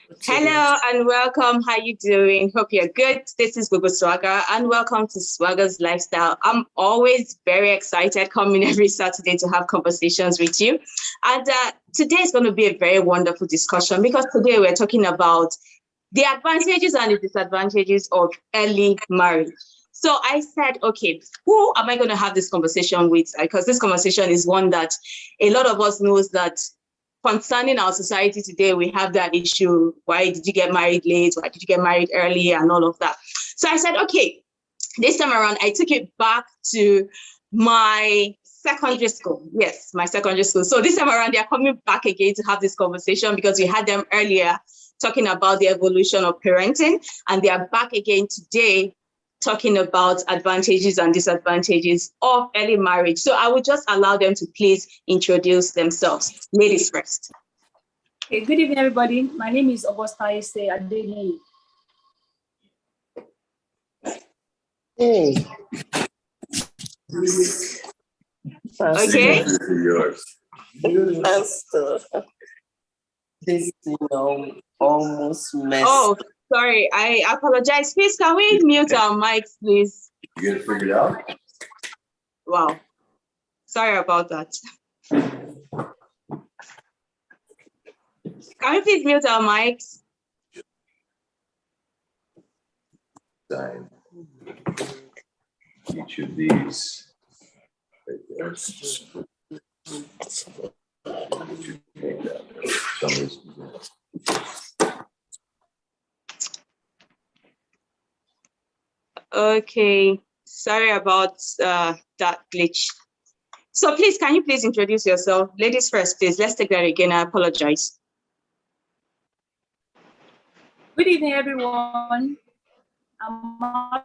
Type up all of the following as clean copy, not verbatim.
Hello and welcome. How you doing? Hope you're good. This is Google Swagger and welcome to Swagger's Lifestyle. I'm always very excited coming every Saturday to have conversations with you. And today is going to be a very wonderful discussion because today we're talking about the advantages and the disadvantages of early marriage. So I said, okay, who am I going to have this conversation with? Because this conversation is one that a lot of us knows that concerning our society today, we have that issue. Why did you get married late? Why did you get married early? And all of that. So I said, okay, this time around, I took it back to my secondary school. Yes, my secondary school. So this time around, they're coming back again to have this conversation because we had them earlier talking about the evolution of parenting. And they are back again today talking about advantages and disadvantages of early marriage. So I would just allow them to please introduce themselves. Ladies first. Okay, good evening, everybody. My name is Augusta Adeni. Hey. Okay. Pastor. This, almost messed. Oh, sorry. I apologize. Please, can we mute our mics, please? You get it figured out? Wow. Sorry about that. Can we please mute our mics? Sign each of these right there. Okay, sorry about that glitch. So please, can you please introduce yourself? Ladies first, please. Let's take that again. I apologize. Good evening, everyone. My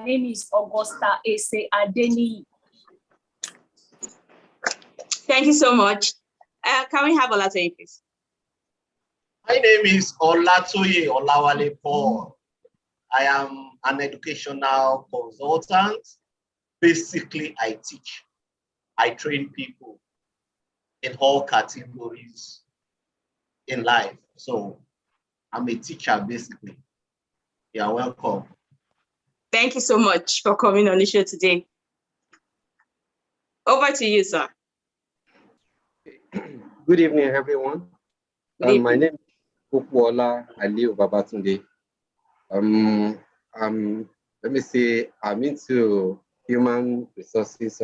name is Augusta Adeni. Thank you so much. Can we have Olatoye, please? My name is Olatoye Olawale Paul. I am an educational consultant. Basically, I teach. I train people in all categories in life. So I'm a teacher, basically. You're welcome. Thank you so much for coming on the show today. Over to you, sir. Good evening, everyone. My name is Okuola Aliu Babatunde. Let me say, I'm into human resources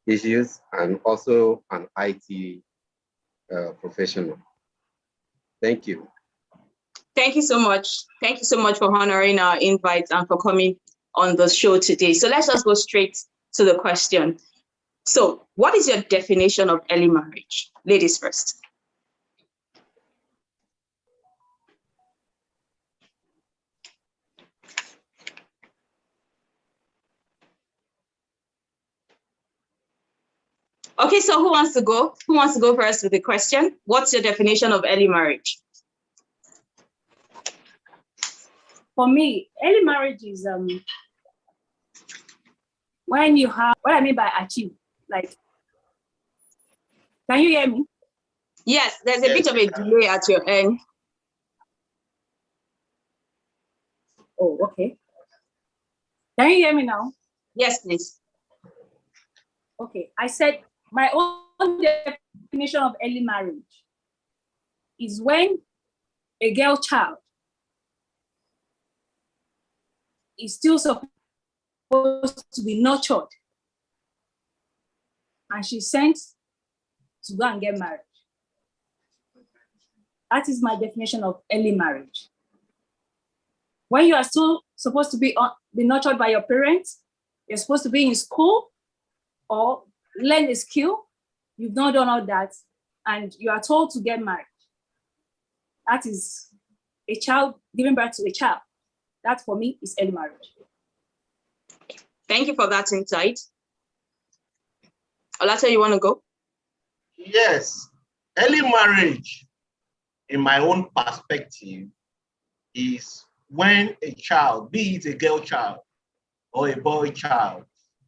issues and also an IT professional. Thank you. Thank you so much. Thank you so much for honoring our invite and for coming on the show today. So let's just go straight to the question. So what is your definition of early marriage? Ladies first. Okay, so who wants to go? Who wants to go first with the question? What's your definition of early marriage? For me, early marriage is when you have, what I mean by achieve, like, can you hear me? Yes, there's a bit of a delay at your end. Oh, okay. Can you hear me now? Yes, please. Okay, I said my own definition of early marriage is when a girl child is still supposed to be nurtured and she's sent to go and get married. That is my definition of early marriage. When you are still supposed to be nurtured by your parents, you're supposed to be in school or learn a skill, you've not done all that, and you are told to get married. That is a child giving birth to a child. That for me is early marriage. Thank you for that insight. Olata, you want to go? Yes, early marriage, in my own perspective, is when a child, be it a girl child or a boy child,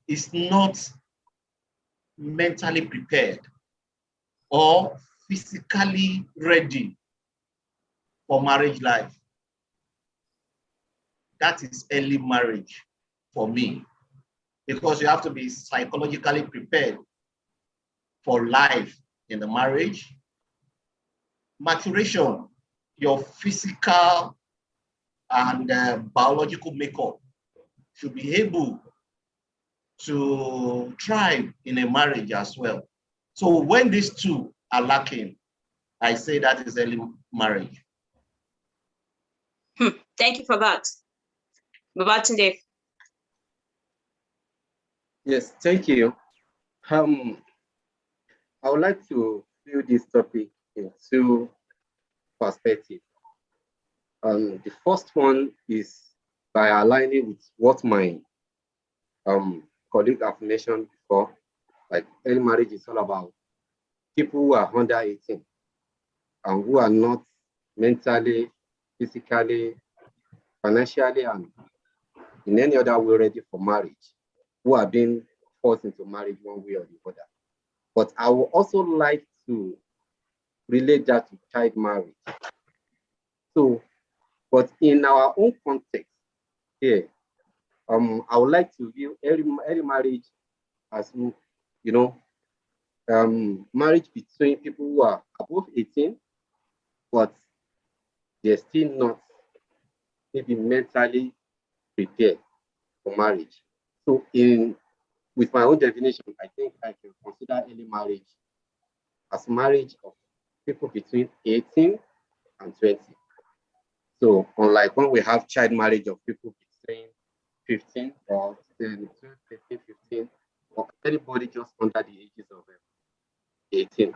is not mentally prepared or physically ready for marriage life. That is early marriage for me, because you have to be psychologically prepared for life in the marriage. Maturation, your physical and biological makeup should be able to thrive in a marriage as well. So when these two are lacking, I say that is early marriage. Thank you for that. Babatunde. Yes, thank you. I would like to view this topic in two perspectives. The first one is by aligning with what my colleague have mentioned before. Like early marriage is all about people who are under 18 and who are not mentally, physically, financially, and in any other way ready for marriage, who are being forced into marriage one way or the other. But I would also like to relate that to child marriage. So, but in our own context here, I would like to view early marriage as, marriage between people who are above 18, but they're still not maybe mentally prepared for marriage. So with my own definition, I think I can consider early marriage as marriage of people between 18 and 20. So unlike when we have child marriage of people between 15 or 13, 15, or anybody just under the ages of 18.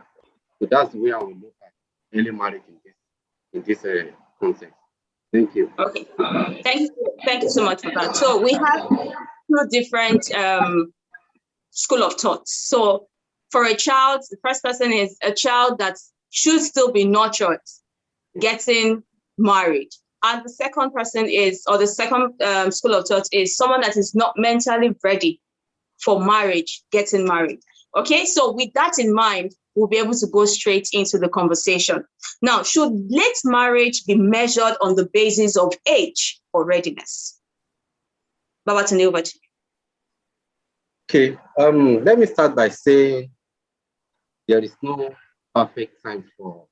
So that's the way I will look at early marriage in this context. Thank you. Okay, thank you so much for that. So we have two different school of thought. So for a child, the first person is a child that should still be nurtured, getting married. And the second person is, or the second school of thought is someone that is not mentally ready for marriage, getting married. Okay, so with that in mind, we'll be able to go straight into the conversation. Now, should late marriage be measured on the basis of age or readiness? Babatunde, over to Okay, you. let me start by saying there is no perfect time for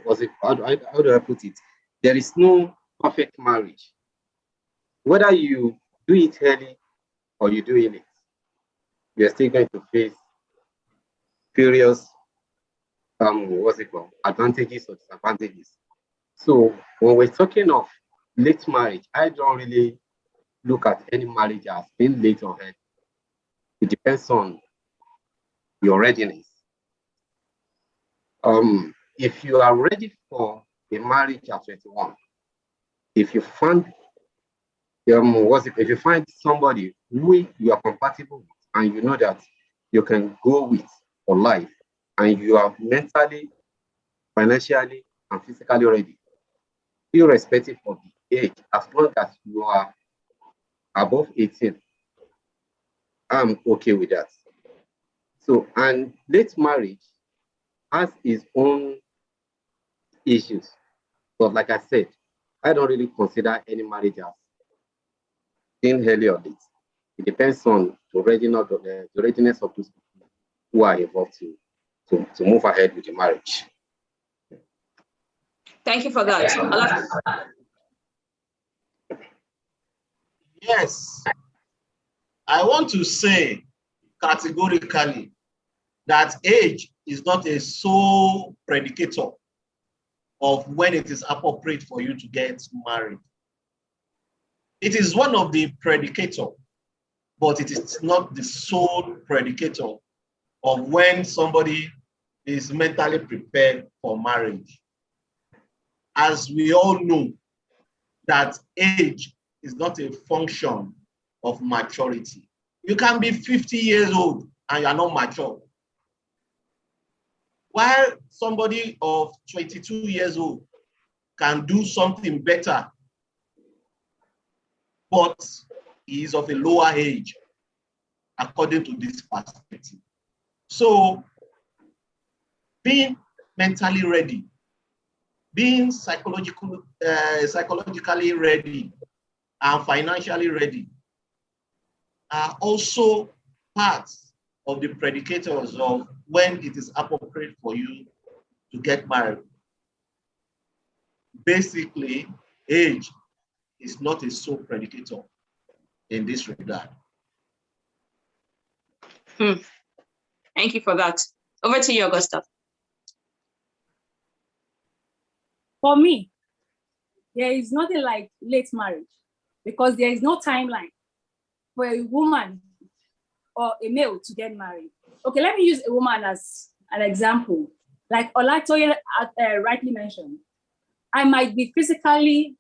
what's it? How do I put it? There is no perfect marriage. Whether you do it early or you do it late, you're still going to face various advantages or disadvantages. So when we're talking of late marriage, I don't really look at any marriage as being late or early. It depends on your readiness. If you are ready for a marriage at 21, if you find if you find somebody who you are compatible with and you know that you can go with for life, and you are mentally, financially, and physically ready, irrespective of the age, as long as you are above 18, I'm okay with that. So, and late marriage has its own issues. But like I said, I don't really consider any marriage as being early or late. It depends on the readiness of those people who are involved to move ahead with the marriage. Thank you for that. Yes, I want to say categorically that age is not a sole predicator of when it is appropriate for you to get married. It is one of the predicators, but it is not the sole predicator of when somebody is mentally prepared for marriage. As we all know, that age is not a function of maturity. You can be 50 years old and you are not mature. While somebody of 22 years old can do something better, but he is of a lower age, according to this perspective. So being mentally ready, being psychologically ready and financially ready are also parts of the predicators of when it is appropriate for you to get married. Basically, age is not a sole predicator in this regard. Thank you for that. Over to you, Augusta. For me, there is nothing like late marriage because there is no timeline for a woman or a male to get married. Okay, let me use a woman as an example. Like Olatoye rightly mentioned, I might be physically,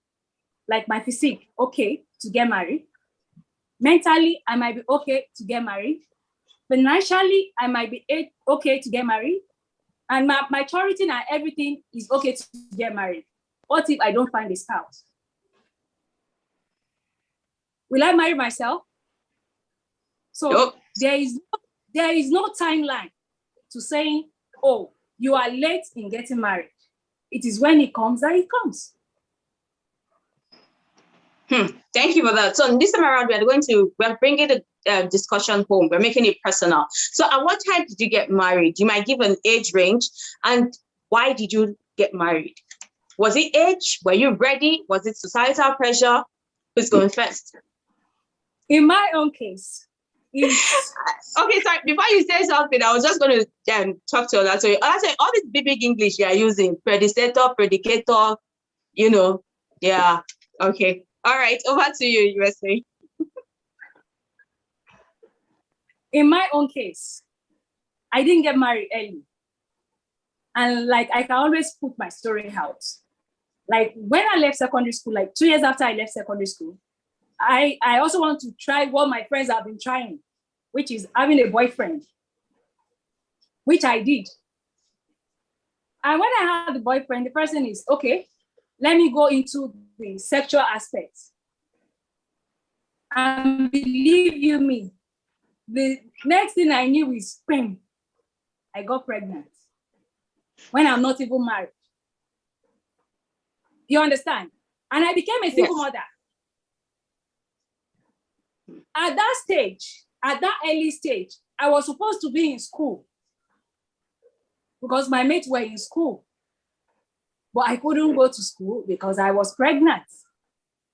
like my physique, okay to get married. Mentally, I might be okay to get married. Financially, I might be okay to get married. And my maturity and everything is okay to get married. What if I don't find a spouse? Will I marry myself? So Nope. there is no timeline to saying, oh, you are late in getting married. It is when it comes that it comes. Thank you for that. So this time around, we're bringing the discussion home. We're making it personal. So at what time did you get married? You might give an age range, and why did you get married? Was it age? Were you ready? Was it societal pressure? Who's going first? In my own case, okay, sorry. Before you say something, I was just going to talk to Ola. So all this big English you are using, predecessor, predicator, yeah. Okay. All right. Over to you, USA. In my own case, I didn't get married early. And like, I can always put my story out. Like when I left secondary school, like 2 years after I left secondary school, I also want to try what my friends have been trying, which is having a boyfriend, which I did. And when I had the boyfriend, the person is, okay, let me go into the sexual aspects. And believe you me, the next thing I knew is spring. I got pregnant when I'm not even married. You understand? And I became a single mother. At that stage, at that early stage, I was supposed to be in school because my mates were in school. But I couldn't go to school because I was pregnant.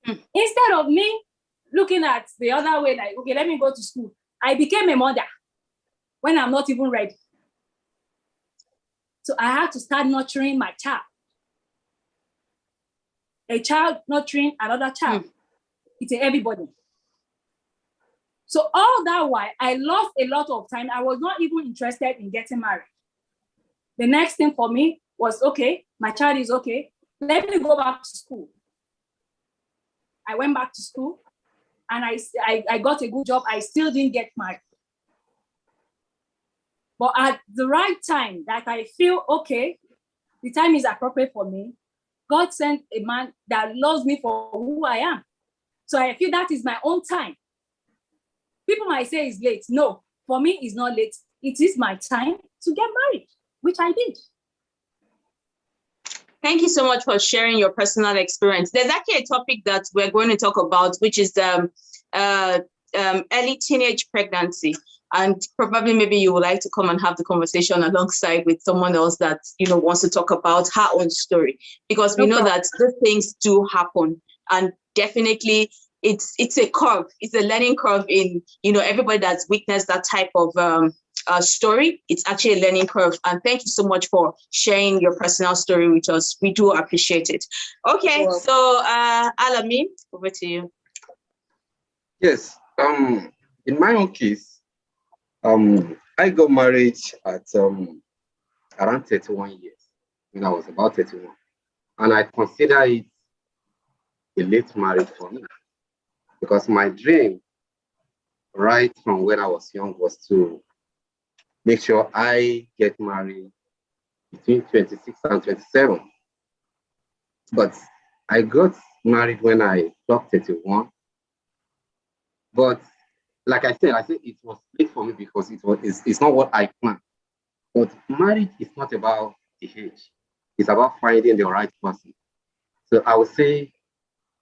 Instead of me looking at the other way, like, okay, let me go to school, I became a mother when I'm not even ready. So I had to start nurturing my child. A child nurturing another child. It's everybody. So all that while, I lost a lot of time. I was not even interested in getting married. The next thing for me was, okay, my child is okay. Let me go back to school. I went back to school and I got a good job. I still didn't get married. But at the right time that I feel, okay, the time is appropriate for me, God sent a man that loves me for who I am. So I feel that is my own time. People might say it's late. No, for me, it's not late. It is my time to get married, which I did. Thank you so much for sharing your personal experience. There's actually a topic that we're going to talk about, which is early teenage pregnancy. And probably maybe you would like to come and have the conversation alongside with someone else that wants to talk about her own story, because we know that these things do happen, and definitely it's a curve. It's a learning curve in everybody that's witnessed that type of story. It's actually a learning curve. And thank you so much for sharing your personal story with us. We do appreciate it. Okay, so Alamin, over to you. Yes. In my own case, I got married at around 31 years, when I was about 31. And I consider it a late marriage for me, because my dream right from when I was young was to make sure I get married between 26 and 27. But I got married when I clocked 31. But like I said it was late for me because it's not what I planned. But marriage is not about the age. It's about finding the right person. So I would say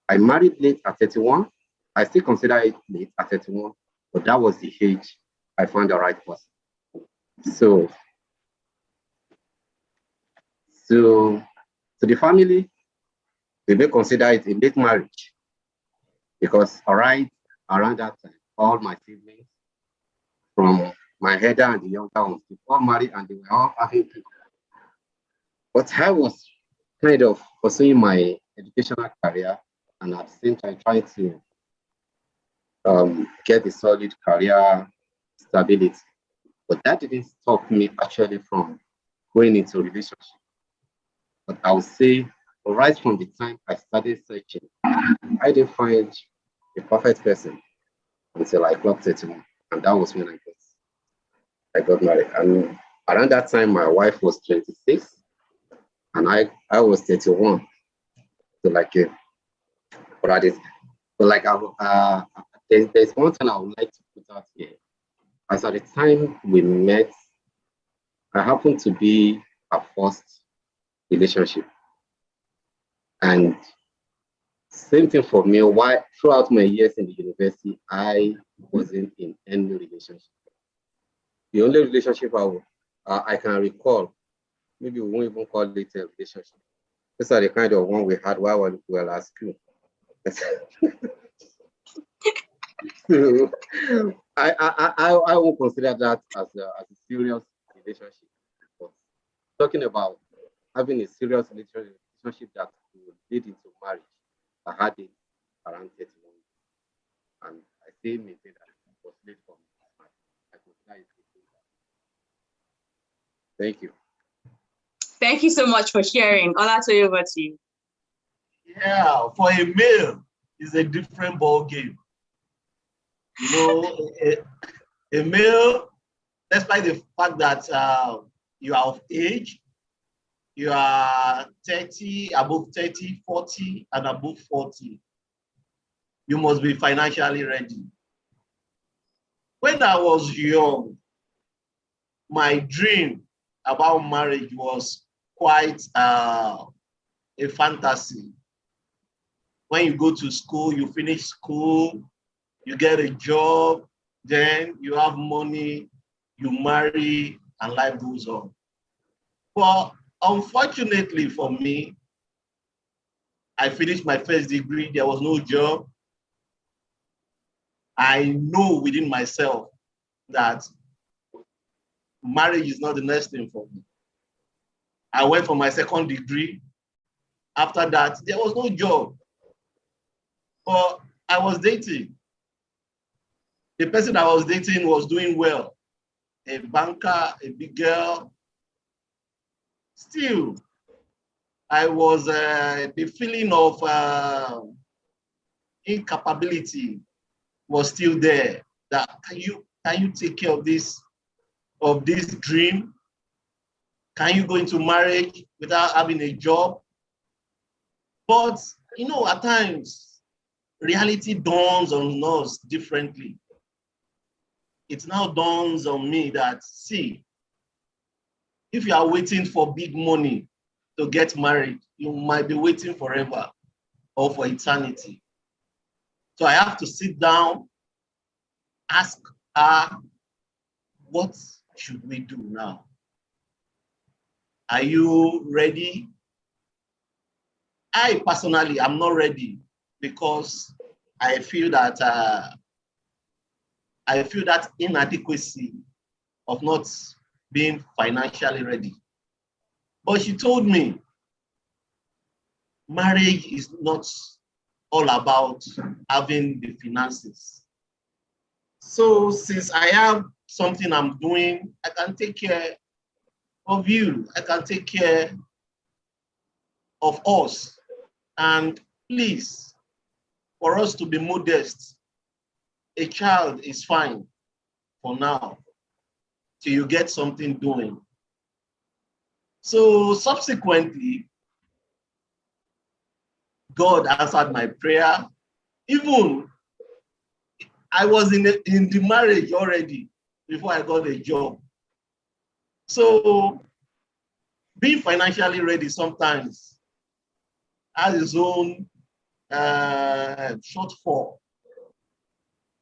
I married late at 31. I still consider it late at 31, but that was the age I found the right person. So, so, so the family, they may consider it a late marriage because around that time, all my siblings, from my elder and the younger ones, they all married and they were all having people. But I was kind of pursuing my educational career and at the same time trying to get a solid career stability. But that didn't stop me actually from going into a relationship. But I would say right from the time I started searching, I didn't find a perfect person until I clocked 31. And that was when I got married. And around that time, my wife was 26 and I was 31. So there's one thing I would like to put out here. As at the time we met, I happened to be our first relationship. And same thing for me. Why throughout my years in the university, I wasn't in any relationship. The only relationship I can recall, maybe we won't even call it a relationship. These are the kind of one we had while we were at school. So, I won't consider that as a serious relationship. But talking about having a serious relationship that will lead into marriage, I had it around 31. And I still maintain that it was late for me. I consider it late. Thank you. Thank you so much for sharing. Olato, over to you. Yeah, for a male, it's a different ball game. You know, a male, despite the fact that you are of age, you are 30, above 30, 40, and above 40, you must be financially ready. When I was young, my dream about marriage was quite a fantasy. When you go to school, you finish school, you get a job, then you have money, you marry, and life goes on. But unfortunately for me, I finished my first degree, there was no job. I know within myself that marriage is not the next thing for me. I went for my second degree. After that, there was no job. But I was dating. The person I was dating was doing well. A banker, a big girl. Still, I was, the feeling of incapability was still there. That can you take care of this dream? Can you go into marriage without having a job? But you know, at times, reality dawns on us differently. It now dawns on me that, see, if you are waiting for big money to get married, you might be waiting forever or for eternity. So I have to sit down, ask her, what should we do now? Are you ready? I personally am not ready because I feel that inadequacy of not being financially ready. But she told me marriage is not all about having the finances. So since I have something I'm doing, I can take care of you. I can take care of us. And please, for us to be modest, a child is fine for now till you get something doing. So subsequently, God answered my prayer. Even I was in the marriage already before I got a job. So being financially ready sometimes has its own shortfall.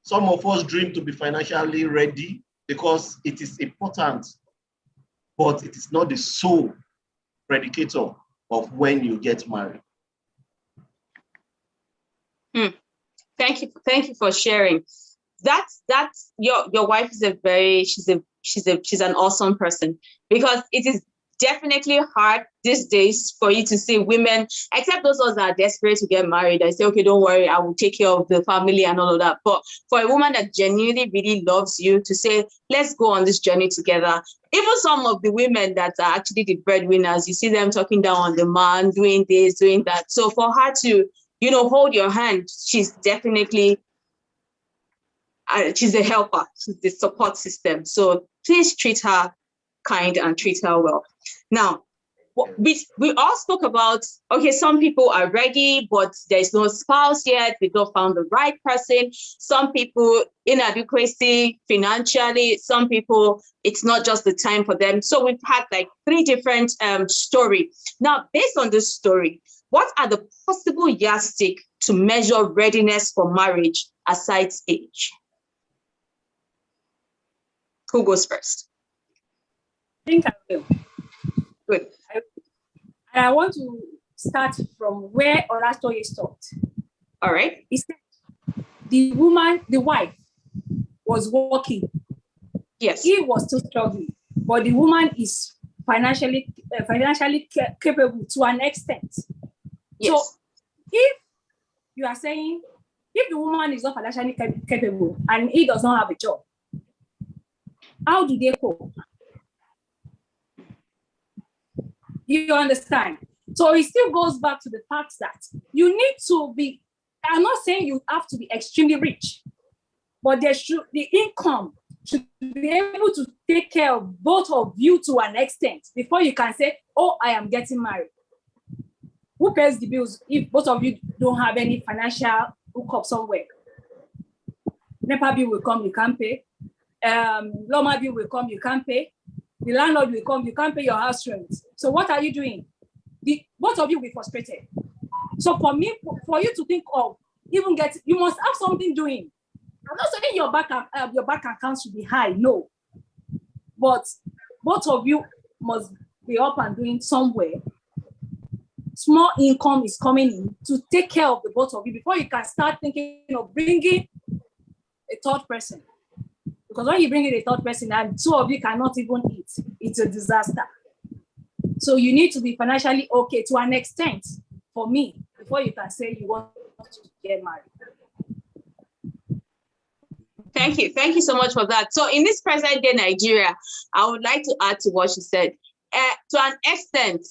Some of us dream to be financially ready because it is important, but it is not the sole predicator of when you get married. Thank you for sharing. That's your wife is she's an awesome person, because it is definitely hard these days for you to see women, except those ones that are desperate to get married. I say, okay, don't worry, I will take care of the family and all of that. But for a woman that genuinely really loves you to say, let's go on this journey together. Even some of the women that are actually the breadwinners, you see them talking down on the man, doing this, doing that. So for her to, hold your hand, she's definitely, she's a helper, she's the support system. So please treat her kind and treat her well. Now, we all spoke about, okay, some people are ready, but there's no spouse yet. We've not found the right person. Some people, inadequacy financially. Some people, it's not just the time for them. So we've had like 3 different stories. Now, based on this story, what are the possible yardstick to measure readiness for marriage aside age? Who goes first? I think I will. Good. And I want to start from where Olastoye stopped. All right. He said the wife was working. Yes. He was still struggling, but the woman is financially capable to an extent. Yes. So if you are saying, if the woman is not financially capable and he does not have a job, how do they cope? You understand? So it still goes back to the fact that you need to be, I'm not saying you have to be extremely rich, but the income should be able to take care of both of you to an extent before you can say, oh, I am getting married. Who pays the bills if both of you don't have any financial hookup somewhere? NEPA bill will come, you can't pay. Loma bill will come, you can't pay. The landlord will come, you can't pay your house rent. So what are you doing? Both of you will be frustrated. So for you to think of even you must have something doing. I'm not saying your bank account should be high, no. But both of you must be up and doing somewhere. Small income is coming in to take care of the both of you before you can start thinking of bringing a third person. Because when you bring in a third person and 2 of you cannot even eat, it's a disaster. So you need to be financially okay to an extent for me before you can say you want to get married. Thank you. Thank you so much for that. So in this present day Nigeria, I would like to add to what she said. To an extent,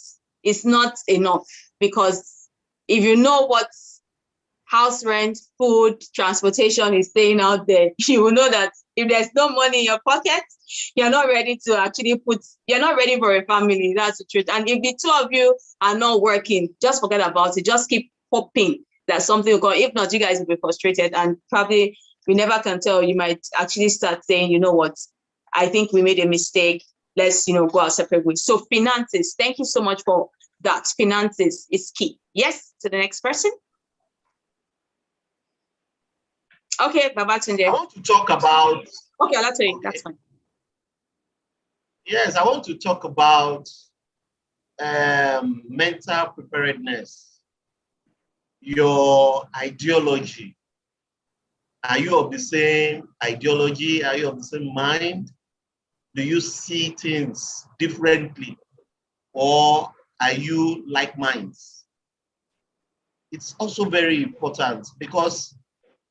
it's not enough, because if you know what house rent, food, transportation is staying out there, you will know that if there's no money in your pocket, you're not ready to actually you're not ready for a family. That's the truth. And if the 2 of you are not working, just forget about it. Just keep hoping that something will go. If not, you guys will be frustrated, and probably we never can tell. You might actually start saying, you know what, I think we made a mistake. Let's, go our separate ways. So finances, thank you so much for that. Finances is key. Yes, to the next person. Okay, Babatunde. I want to talk about. Okay, that's fine. Yes, I want to talk about mental preparedness. Your ideology. Are you of the same ideology? Are you of the same mind? Do you see things differently? Or are you like minds? It's also very important, because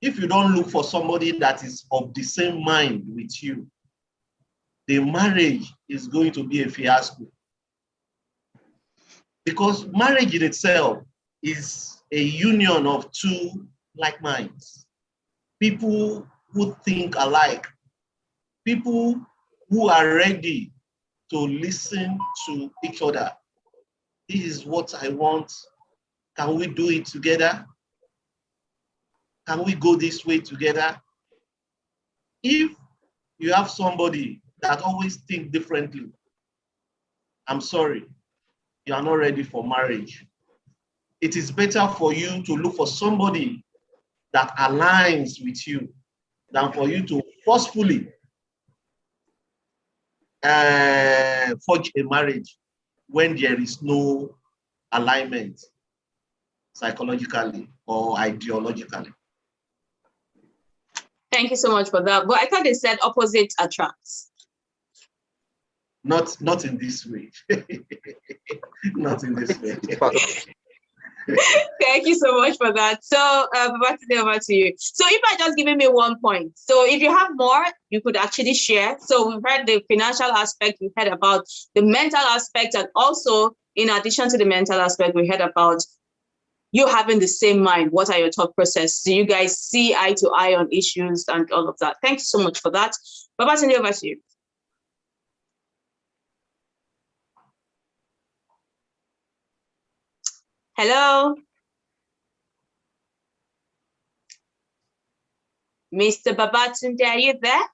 if you don't look for somebody that is of the same mind with you, the marriage is going to be a fiasco. Because marriage in itself is a union of 2 like minds. People who think alike. People who are ready to listen to each other. This is what I want. Can we do it together? Can we go this way together? If you have somebody that always thinks differently, I'm sorry, you are not ready for marriage. It is better for you to look for somebody that aligns with you than for you to forcefully forge a marriage when there is no alignment psychologically or ideologically. Thank you so much for that. But I thought they said opposite attracts. Not in this way. Not in this way. Thank you so much for that. So, over to you. So, if I just giving me 1 point, so if you have more, you could actually share. So, we've heard the financial aspect, we heard about the mental aspect, and also, in addition to the mental aspect, we heard about you having the same mind. What are your thought process? Do you guys see eye to eye on issues and all of that? Thank you so much for that. Babatunde, over to you. Hello? Mr. Babatunde, are you there?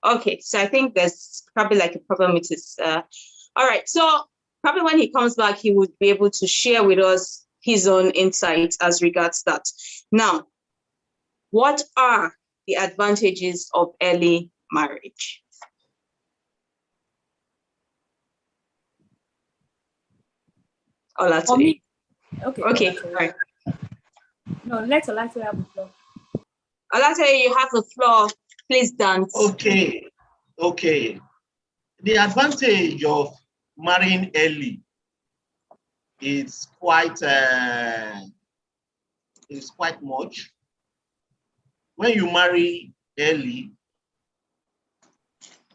Okay, so I think there's probably like a problem with his, all right, so probably when he comes back, he would be able to share with us his own insights as regards that. Now, what are the advantages of early marriage? For me, okay. Okay, all right. No, let Olate have the floor. Olate, you have the floor. Please dance. Okay. The advantage of marrying early is quite much. When you marry early,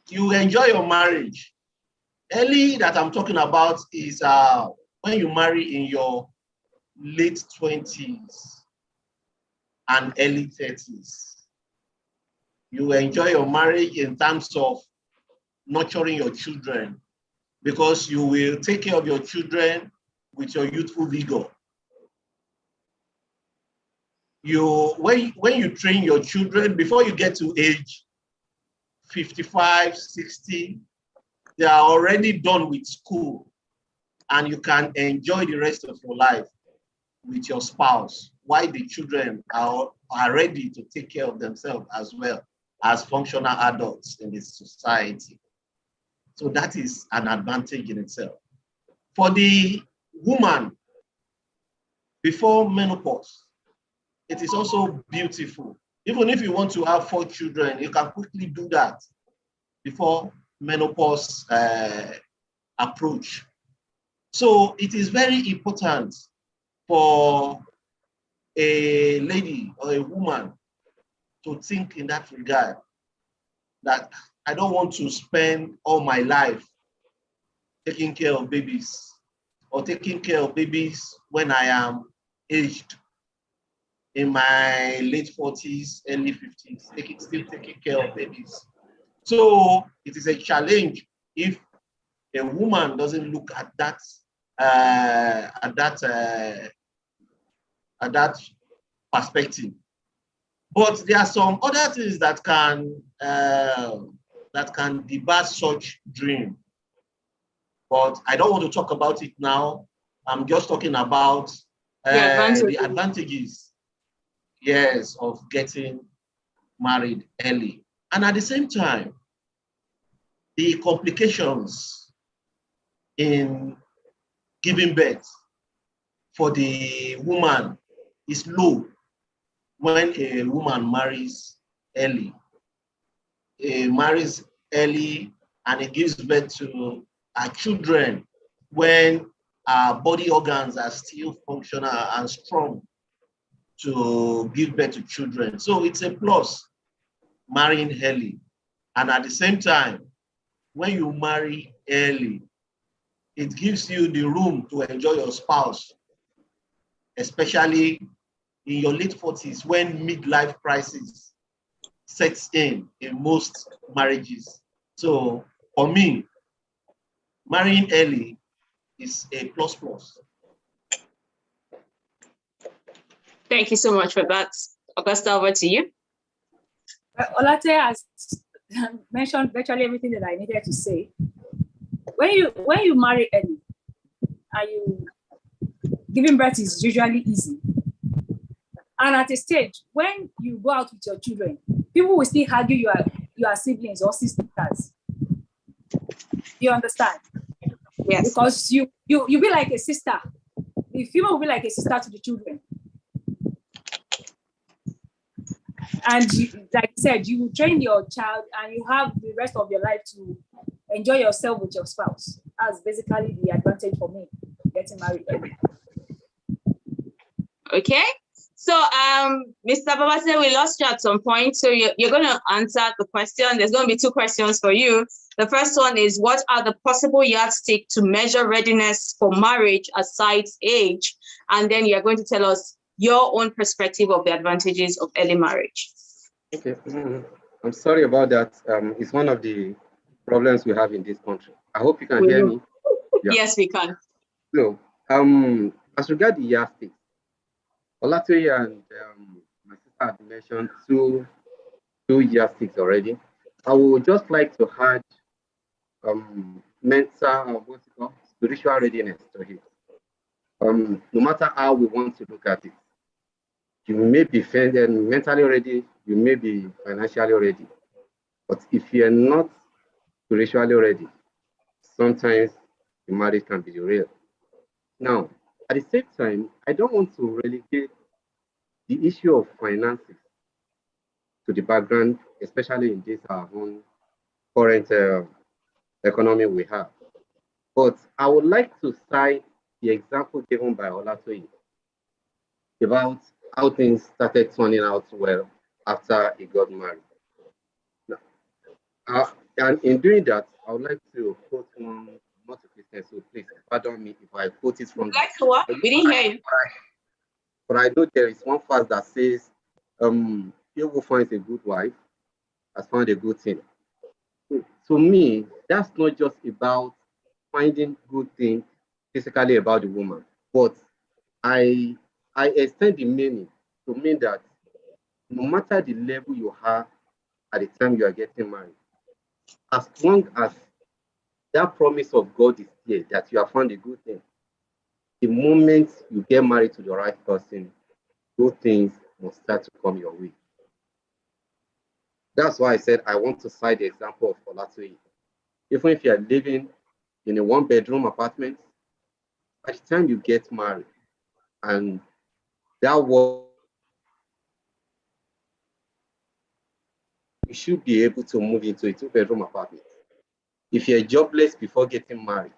you enjoy your marriage. Early that I'm talking about is when you marry in your late 20s and early 30s. You enjoy your marriage in terms of nurturing your children, because you will take care of your children with your youthful vigor. When you train your children, before you get to age 55, 60, they are already done with school, and you can enjoy the rest of your life with your spouse, while the children are ready to take care of themselves as well as functional adults in this society. So that is an advantage in itself. For the woman, before menopause, it is also beautiful. Even if you want to have 4 children, you can quickly do that before menopause approach. So it is very important for a lady or a woman to think in that regard, that I don't want to spend all my life taking care of babies, or taking care of babies when I am aged in my late 40s, early 50s, still taking care of babies. So it is a challenge if a woman doesn't look at that perspective. But there are some other things that can debar such dream. But I don't want to talk about it now. I'm just talking about the advantages, yes, of getting married early. And at the same time, the complications in giving birth for the woman is low when a woman marries early. Marries early and it gives birth to her children when our body organs are still functional and strong to give birth to children. So it's a plus, marrying early. And at the same time, when you marry early, it gives you the room to enjoy your spouse, especially in your late 40s when midlife crisis sets in most marriages. So for me, marrying early is a plus plus. Thank you so much for that. Augusta, over to you. Olate has mentioned virtually everything that I needed to say. when you marry early and you giving birth is usually easy. And at a stage when you go out with your children, people will still argue you are siblings or sisters. You understand? Yes. Because you be like a sister. The female will be like a sister to the children. And like I said, you train your child and you have the rest of your life to enjoy yourself with your spouse. That's basically the advantage for me getting married early. Okay. So, Mr. Babase, we lost you at some point. So you're going to answer the question. There's going to be two questions for you. The first one is, what are the possible yardsticks to measure readiness for marriage aside age? And then you're going to tell us your own perspective of the advantages of early marriage. Okay. I'm sorry about that. It's one of the problems we have in this country. I hope you can hear me. Yeah. Yes, we can. So, as regards the yardsticks, Olatoye and my sister have mentioned two yardsticks already. I would just like to add mental, what's it called, spiritual readiness to it. No matter how we want to look at it, you may be mentally ready, you may be financially ready, but if you're not spiritually ready, sometimes the marriage can be derailed. Now, at the same time, I don't want to relegate the issue of finances to the background, especially in this our own current economy we have. But I would like to cite the example given by Olatoye about how things started turning out well after he got married. Now, and in doing that, I would like to quote one, not a Christian, so please pardon me if I quote it from. Like what? We didn't hear you. But I know there is one verse that says, he who finds a good wife has found a good thing. To me, that's not just about finding good things physically about the woman, but I extend the meaning to mean that no matter the level you are at the time you are getting married, as long as that promise of God is there that you have found a good thing, the moment you get married to the right person, good things must start to come your way. That's why I said I want to cite the example of Olatoye. Even if you are living in a one-bedroom apartment, by the time you get married, and that was, you should be able to move into a two-bedroom apartment. If you're jobless before getting married,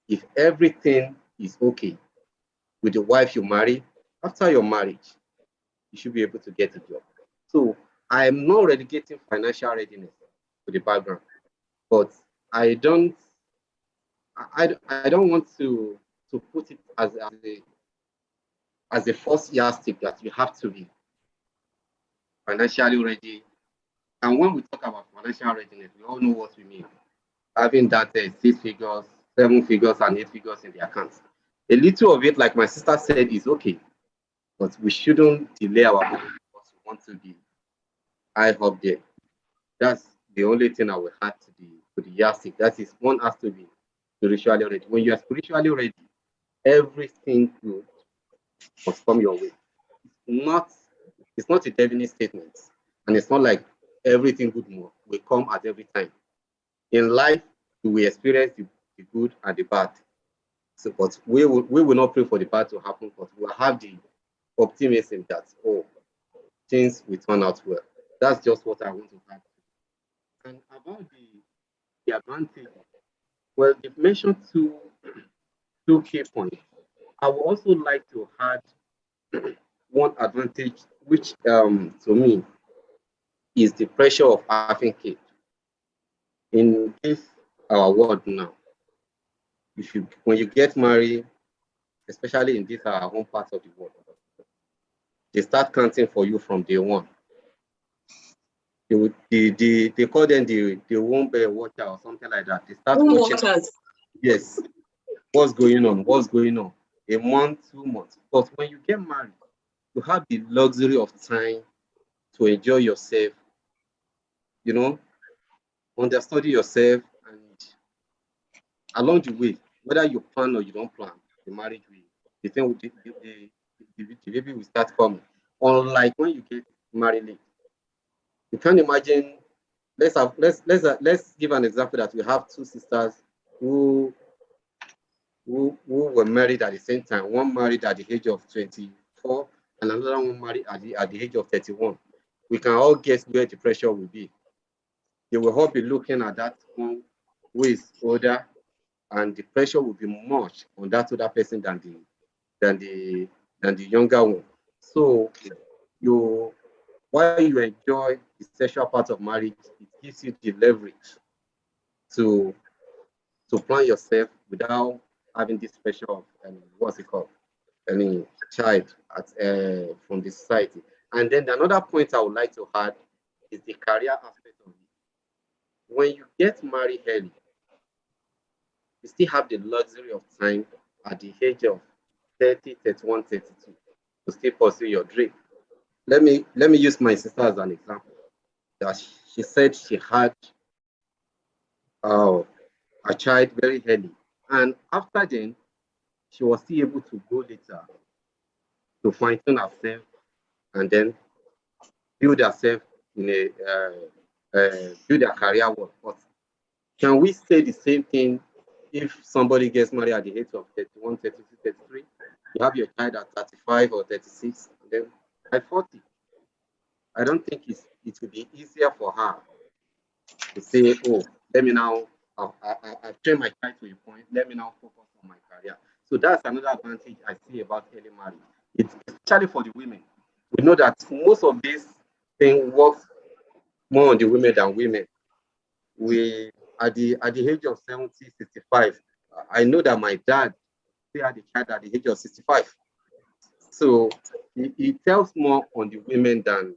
if everything is okay with the wife you marry, after your marriage, you should be able to get a job. So I am not relegating financial readiness to the background, but I don't want to put it as a first yardstick that you have to be financially ready. And when we talk about financial readiness, we all know what we mean. Having that 6 figures, 7 figures, and 8 figures in the accounts. A little of it, like my sister said, is okay, but we shouldn't delay our goal because we want to be high up there. That's the only thing I will add to the yardstick. That is, one has to be spiritually ready. When you are spiritually ready, everything good must come your way. It's not a definite statement, and it's not like everything good will come at every time. In life, we will experience the good and the bad. So, but we will not pray for the bad to happen, but we'll have the optimism that, oh, things will turn out well. That's just what I want to add. And about the advantage, well, you've mentioned two key points. I would also like to add one advantage, which to me is the pressure of having kids. In this our world now, when you get married, especially in this our home part of the world, they start counting for you from day one. They call them the womb watcher or something like that. They start watching. Yes, what's going on? A month, 2 months. But when you get married, you have the luxury of time to enjoy yourself, understudy yourself, and along the way, whether you plan or you don't plan, the marriage will, the thing will, the baby will start coming. Unlike when you get married late. You can't imagine. Let's give an example that we have two sisters who were married at the same time. One married at the age of 24 and another one married at the age of 31. We can all guess where the pressure will be. They will all be looking at that one who is older, and the pressure will be much on that other person than the younger one. So while you enjoy the sexual part of marriage, it gives you the leverage to plan yourself without having this pressure of what's it called, any child from the society. And then another point I would like to add is the career aspect of it. When you get married early, you still have the luxury of time at the age of 30, 31, 32 to still pursue your dream. Let me use my sister as an example. That she said she had a child very early, and after then, she was still able to go later to fine-tune herself and then build herself in build her career work. But can we say the same thing if somebody gets married at the age of 31, 32, 33? You have your child at 35 or 36, and then by 40. I don't think it will be easier for her to say, oh, let me now, I've trained my child to a point, let me now focus on my career. So that's another advantage I see about early marriage. It's especially for the women. We know that most of this thing works more on the women than women. We, at the age of 70, 65, I know that my dad had a child at the age of 65. So it tells more on the women than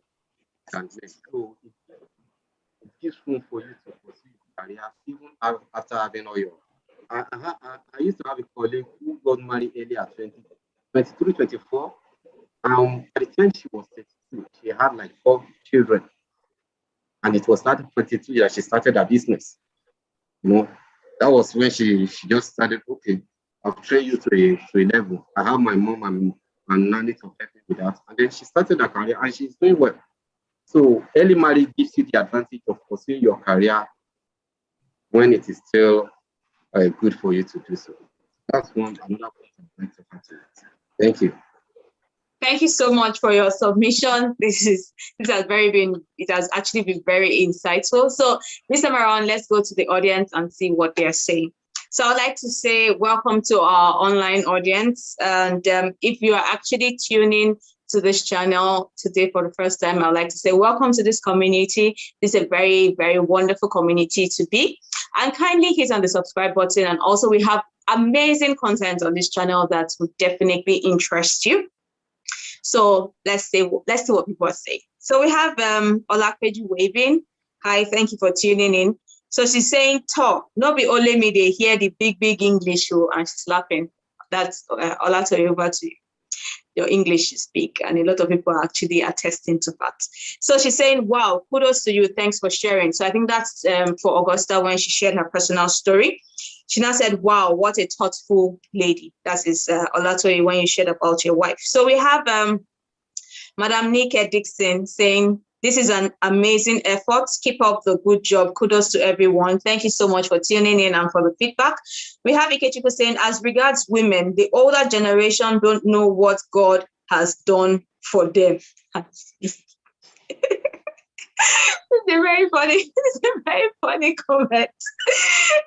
men. So it gives room for you to pursue your career even after having all your. I used to have a colleague who got married early at 23, 24. By the time she was 32, she had like 4 children. And it was at 22 that she started her business. You know, that was when she just started, okay, I'll train you to a level. I have my mom and nanny to help me with that. And then she started her career and she's doing well. So early marriage gives you the advantage of pursuing your career when it is still good for you to do so. That's another point I'd like to add to it. Thank you. Thank you so much for your submission. It has actually been very insightful. So this time around, let's go to the audience and see what they're saying. So I'd like to say welcome to our online audience. And if you are actually tuning to this channel today for the first time, I'd like to say welcome to this community. This is a very, very wonderful community to be. And kindly hit on the subscribe button. And also we have amazing content on this channel that would definitely interest you. So let's see what people are saying. So we have Olakpeju waving. Hi, thank you for tuning in. So she's saying, talk, not be only me, they hear the big English show, and she's laughing. That's Olatoye, over to you. Your English you speak, and a lot of people are actually attesting to that. So she's saying, wow, kudos to you, thanks for sharing. So I think that's for Augusta when she shared her personal story. She now said, wow, what a thoughtful lady. That is Olatoye when you shared about your wife. So we have Madam Nika Dixon saying, this is an amazing effort. Keep up the good job. Kudos to everyone. Thank you so much for tuning in and for the feedback. We have Ikechukwu saying, as regards women, the older generation don't know what God has done for them. It's a very funny comment.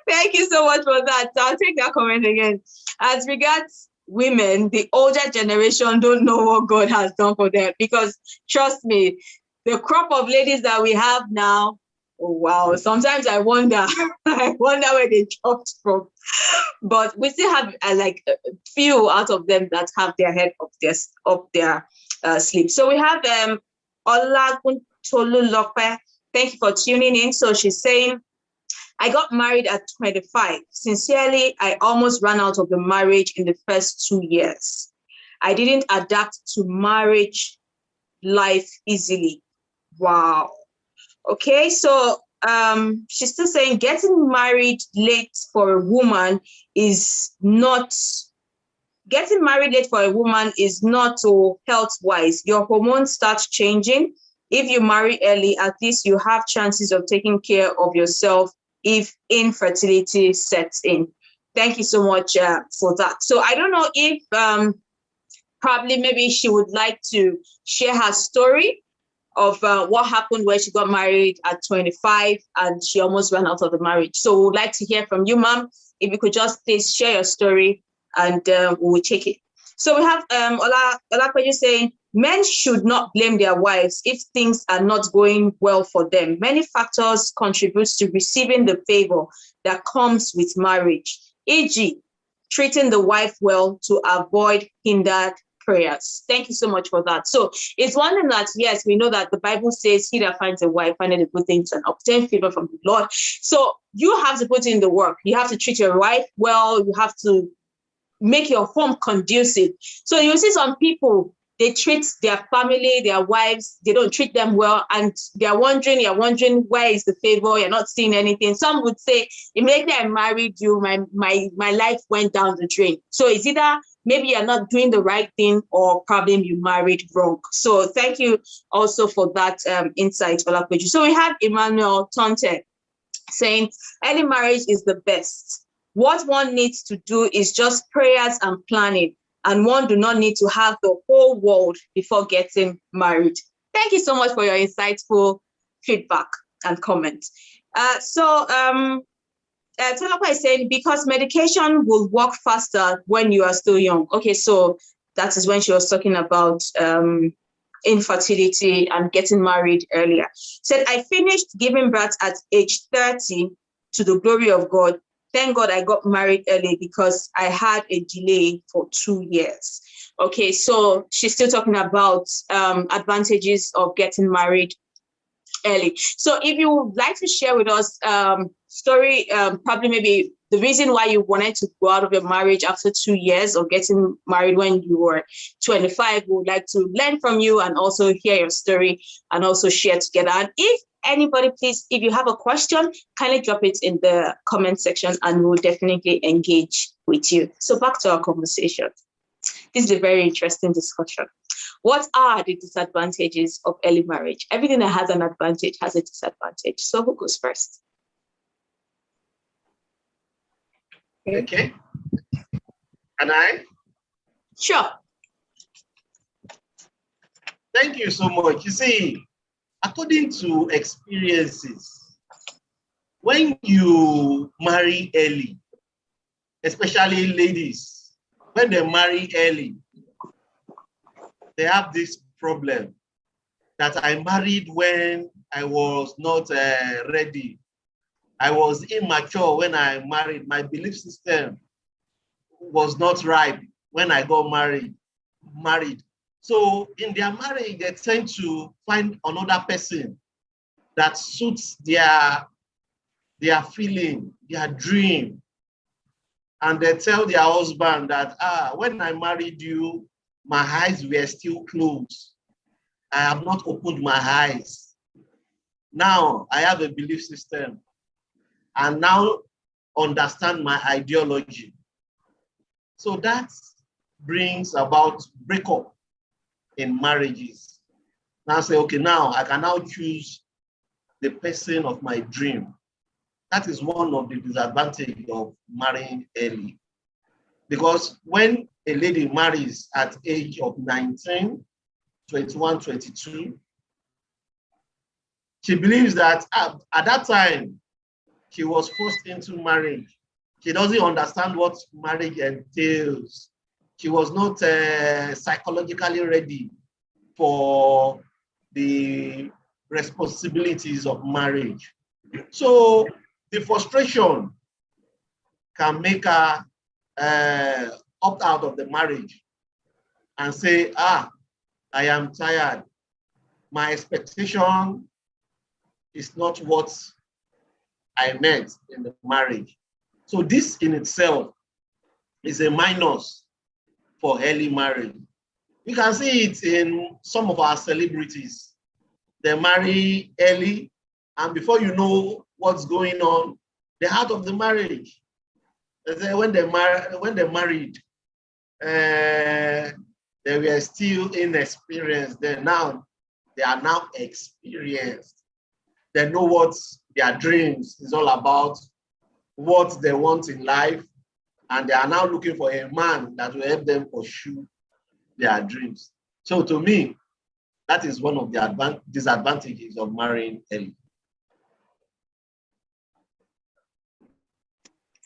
Thank you so much for that. So I'll take that comment again. As regards women, the older generation don't know what God has done for them, because trust me, the crop of ladies that we have now, oh wow, sometimes I wonder where they dropped from. But we still have like a few out of them that have their head up their sleeve. So we have Olaguntolu Lope. Thank you for tuning in. So she's saying, I got married at 25. Sincerely, I almost ran out of the marriage in the first 2 years. I didn't adapt to marriage life easily. Wow. Okay, so she's still saying getting married late for a woman is not health-wise. Your hormones start changing. If you marry early, at least you have chances of taking care of yourself if infertility sets in. Thank you so much for that. So I don't know if probably maybe she would like to share her story of what happened when she got married at 25 and she almost ran out of the marriage. So we would like to hear from you, ma'am. If you could just please share your story and we will take it. So we have Olakweju saying, men should not blame their wives if things are not going well for them. Many factors contribute to receiving the favor that comes with marriage, e.g., treating the wife well to avoid hindered prayers. Thank you so much for that. So it's one thing that, yes, we know that the Bible says he that finds a wife findeth a good thing and obtain favor from the Lord. So you have to put in the work. You have to treat your wife well. You have to make your home conducive. So you see some people, they treat their family, their wives, they don't treat them well, and you're wondering where is the favor? You're not seeing anything. Some would say, immediately I married you, my life went down the drain. So it's either maybe you're not doing the right thing or probably you married wrong. So thank you also for that insight, Olakweju. So we have Emmanuel Tonte saying early marriage is the best. What one needs to do is just prayers and planning, and one do not need to have the whole world before getting married. Thank you so much for your insightful feedback and comments. Tolakwa is saying, because medication will work faster when you are still young. Okay, so that is when she was talking about infertility and getting married earlier. Said, I finished giving birth at age 30 to the glory of God. Thank God I got married early because I had a delay for 2 years. Okay, so she's still talking about advantages of getting married early. So if you would like to share with us story, probably maybe the reason why you wanted to go out of your marriage after 2 years of getting married when you were 25, we would like to learn from you and also hear your story and also share together. And if anybody, please, if you have a question, kindly drop it in the comment section and we'll definitely engage with you. So back to our conversation. This is a very interesting discussion. What are the disadvantages of early marriage? Everything that has an advantage has a disadvantage. So who goes first? Okay. Can I? Sure. Thank you so much. You see, according to experiences, when you marry early, especially ladies, when they marry early, they have this problem that I married when I was not ready. I was immature when I married. My belief system was not ripe when I got married. So in their marriage, they tend to find another person that suits their feeling, their dream. And they tell their husband that, when I married you, my eyes were still closed. I have not opened my eyes. Now I have a belief system and now understand my ideology. So that brings about breakup in marriages. Now say, okay, now I can now choose the person of my dream. That is one of the disadvantages of marrying early. Because when a lady marries at age of 19, 21, 22, she believes that at that time, she was forced into marriage. She doesn't understand what marriage entails. She was not psychologically ready for the responsibilities of marriage. So the frustration can make her opt out of the marriage and say, I am tired. My expectation is not what I meant in the marriage. So this in itself is a minus for early marriage. You can see it in some of our celebrities. They marry early And before you know what's going on, they're out of the marriage. They say when they married, they were still inexperienced. Then now they are now experienced. They know what their dreams is all about, what they want in life, and they are now looking for a man that will help them pursue their dreams. So to me, that is one of the disadvantages of marrying early.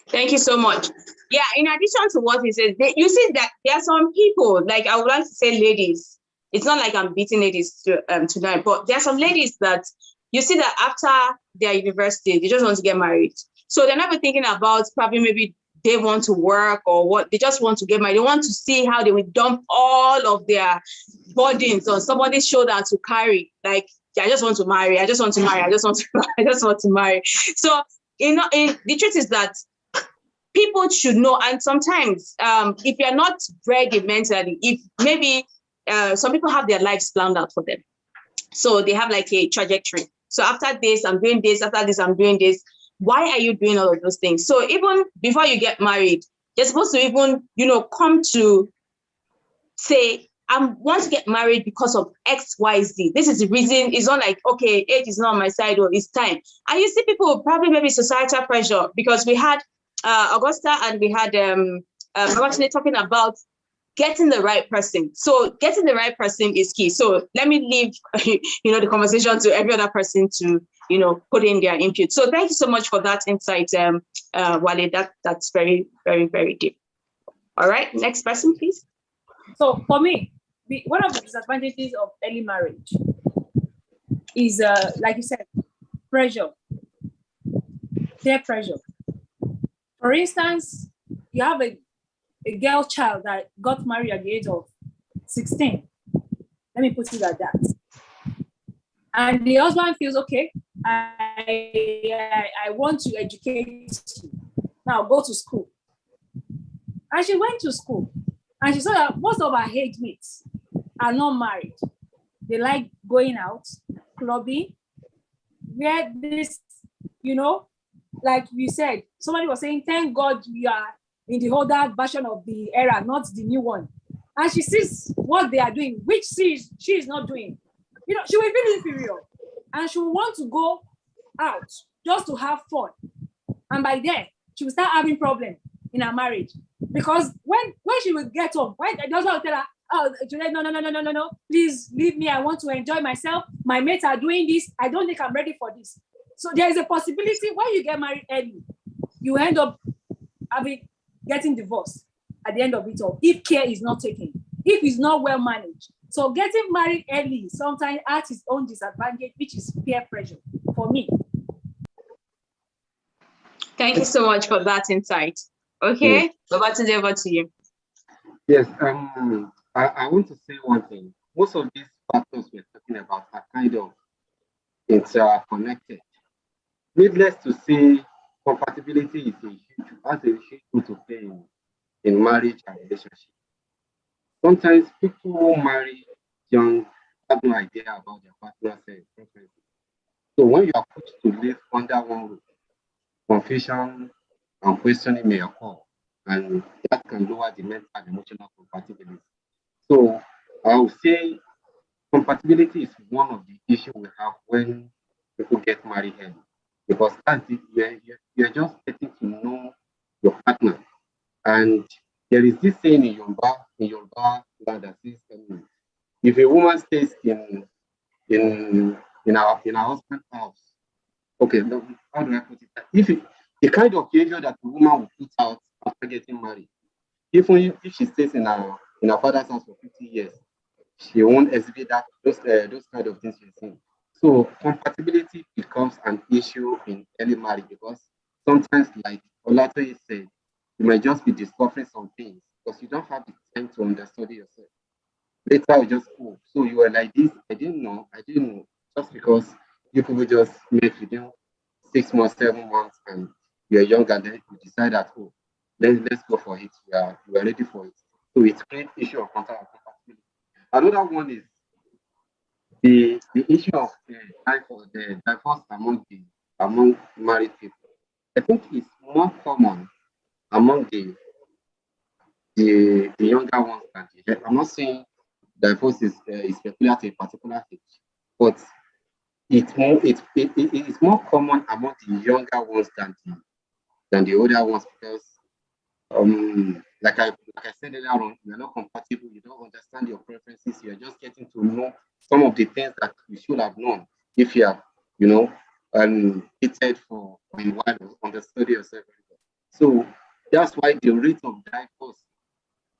Thank you so much. Yeah, in addition to what he said, you see that there are some people, like I would like to say ladies, it's not like I'm beating ladies tonight, but there are some ladies that you see that after their university, they just want to get married. So they're not even thinking about probably maybe they want to work or what, they just want to get married. They want to see how they will dump all of their burdens on somebody's shoulder to carry. Like, I just want to marry, I just want to marry, I just want to, I just want to marry. So, the truth is that people should know, and sometimes if you're not ready mentally, if maybe some people have their lives planned out for them, so they have like a trajectory. So after this, I'm doing this, after this, I'm doing this. Why are you doing all of those things? So even before you get married, you're supposed to even, come to say, I want to get married because of X, Y, Z. This is the reason. It's not like, okay, age is not on my side or it's time. And you see people probably maybe societal pressure, because we had Augusta and we had actually talking about getting the right person. So getting the right person is key. So let me leave, the conversation to every other person to, put in their input. So thank you so much for that insight, Wale. That's very, very, very deep. All right, next person, please. So for me, one of the disadvantages of early marriage is, like you said, pressure, peer pressure. For instance, you have a girl child that got married at the age of 16. Let me put it like that. And the husband feels, okay, I want to educate you. Now go to school. And she went to school. And she saw that most of her age mates are not married. They like going out, clubbing, where this, like we said, somebody was saying, thank God we are in the older version of the era, not the new one. And she sees what they are doing, which she is not doing. She will feel inferior. And she will want to go out just to have fun. And by then, she will start having problems in her marriage. Because when she will get home, when the husband will tell her, oh, today, no, please leave me. I want to enjoy myself. My mates are doing this. I don't think I'm ready for this. So there is a possibility when you get married early, you end up getting divorced at the end of it all, if care is not taken, if it's not well managed. So getting married early sometimes has its own disadvantage, which is peer pressure for me. Thank you so much for that insight. Okay, over to you. Yes, I want to say one thing. Most of these factors we're talking about are kind of interconnected. Needless to say, compatibility has a huge role to play in marriage and relationship. Sometimes people marry young, have no idea about their partner's preferences. So when you are put to live under one roof, confusion and questioning may occur, and that can lower the mental and emotional compatibility. So I would say compatibility is one of the issues we have when people get married early, because you're just getting to know your partner. And there is this saying in Yoruba land that says, if a woman stays in our husband's house, okay, no, how do I put it? The kind of behavior that the woman will put out after getting married, even if she stays in her father's house for 50 years, she won't exhibit those kind of things you're seeing. So compatibility becomes an issue in early marriage, because sometimes, like Olato said, you might just be discovering some things because you don't have the time to understudy yourself. Later, you just, oh, so you were like this. I didn't know. Just because you people just met within 6 months, 7 months, and you're young, and then you decide that, oh, let's go for it. We are ready for it. So it's a great issue of compatibility. Another one is the issue of the divorce among married people, I think it's more common among the younger ones than I'm not saying divorce is peculiar to a particular age, but it's more common among the younger ones than the older ones because like I said earlier on, you're not compatible, you don't understand your preferences, you're just getting to know some of the things that you should have known if you have, you know, dated for a while or understood yourself very well. So that's why the rate of divorce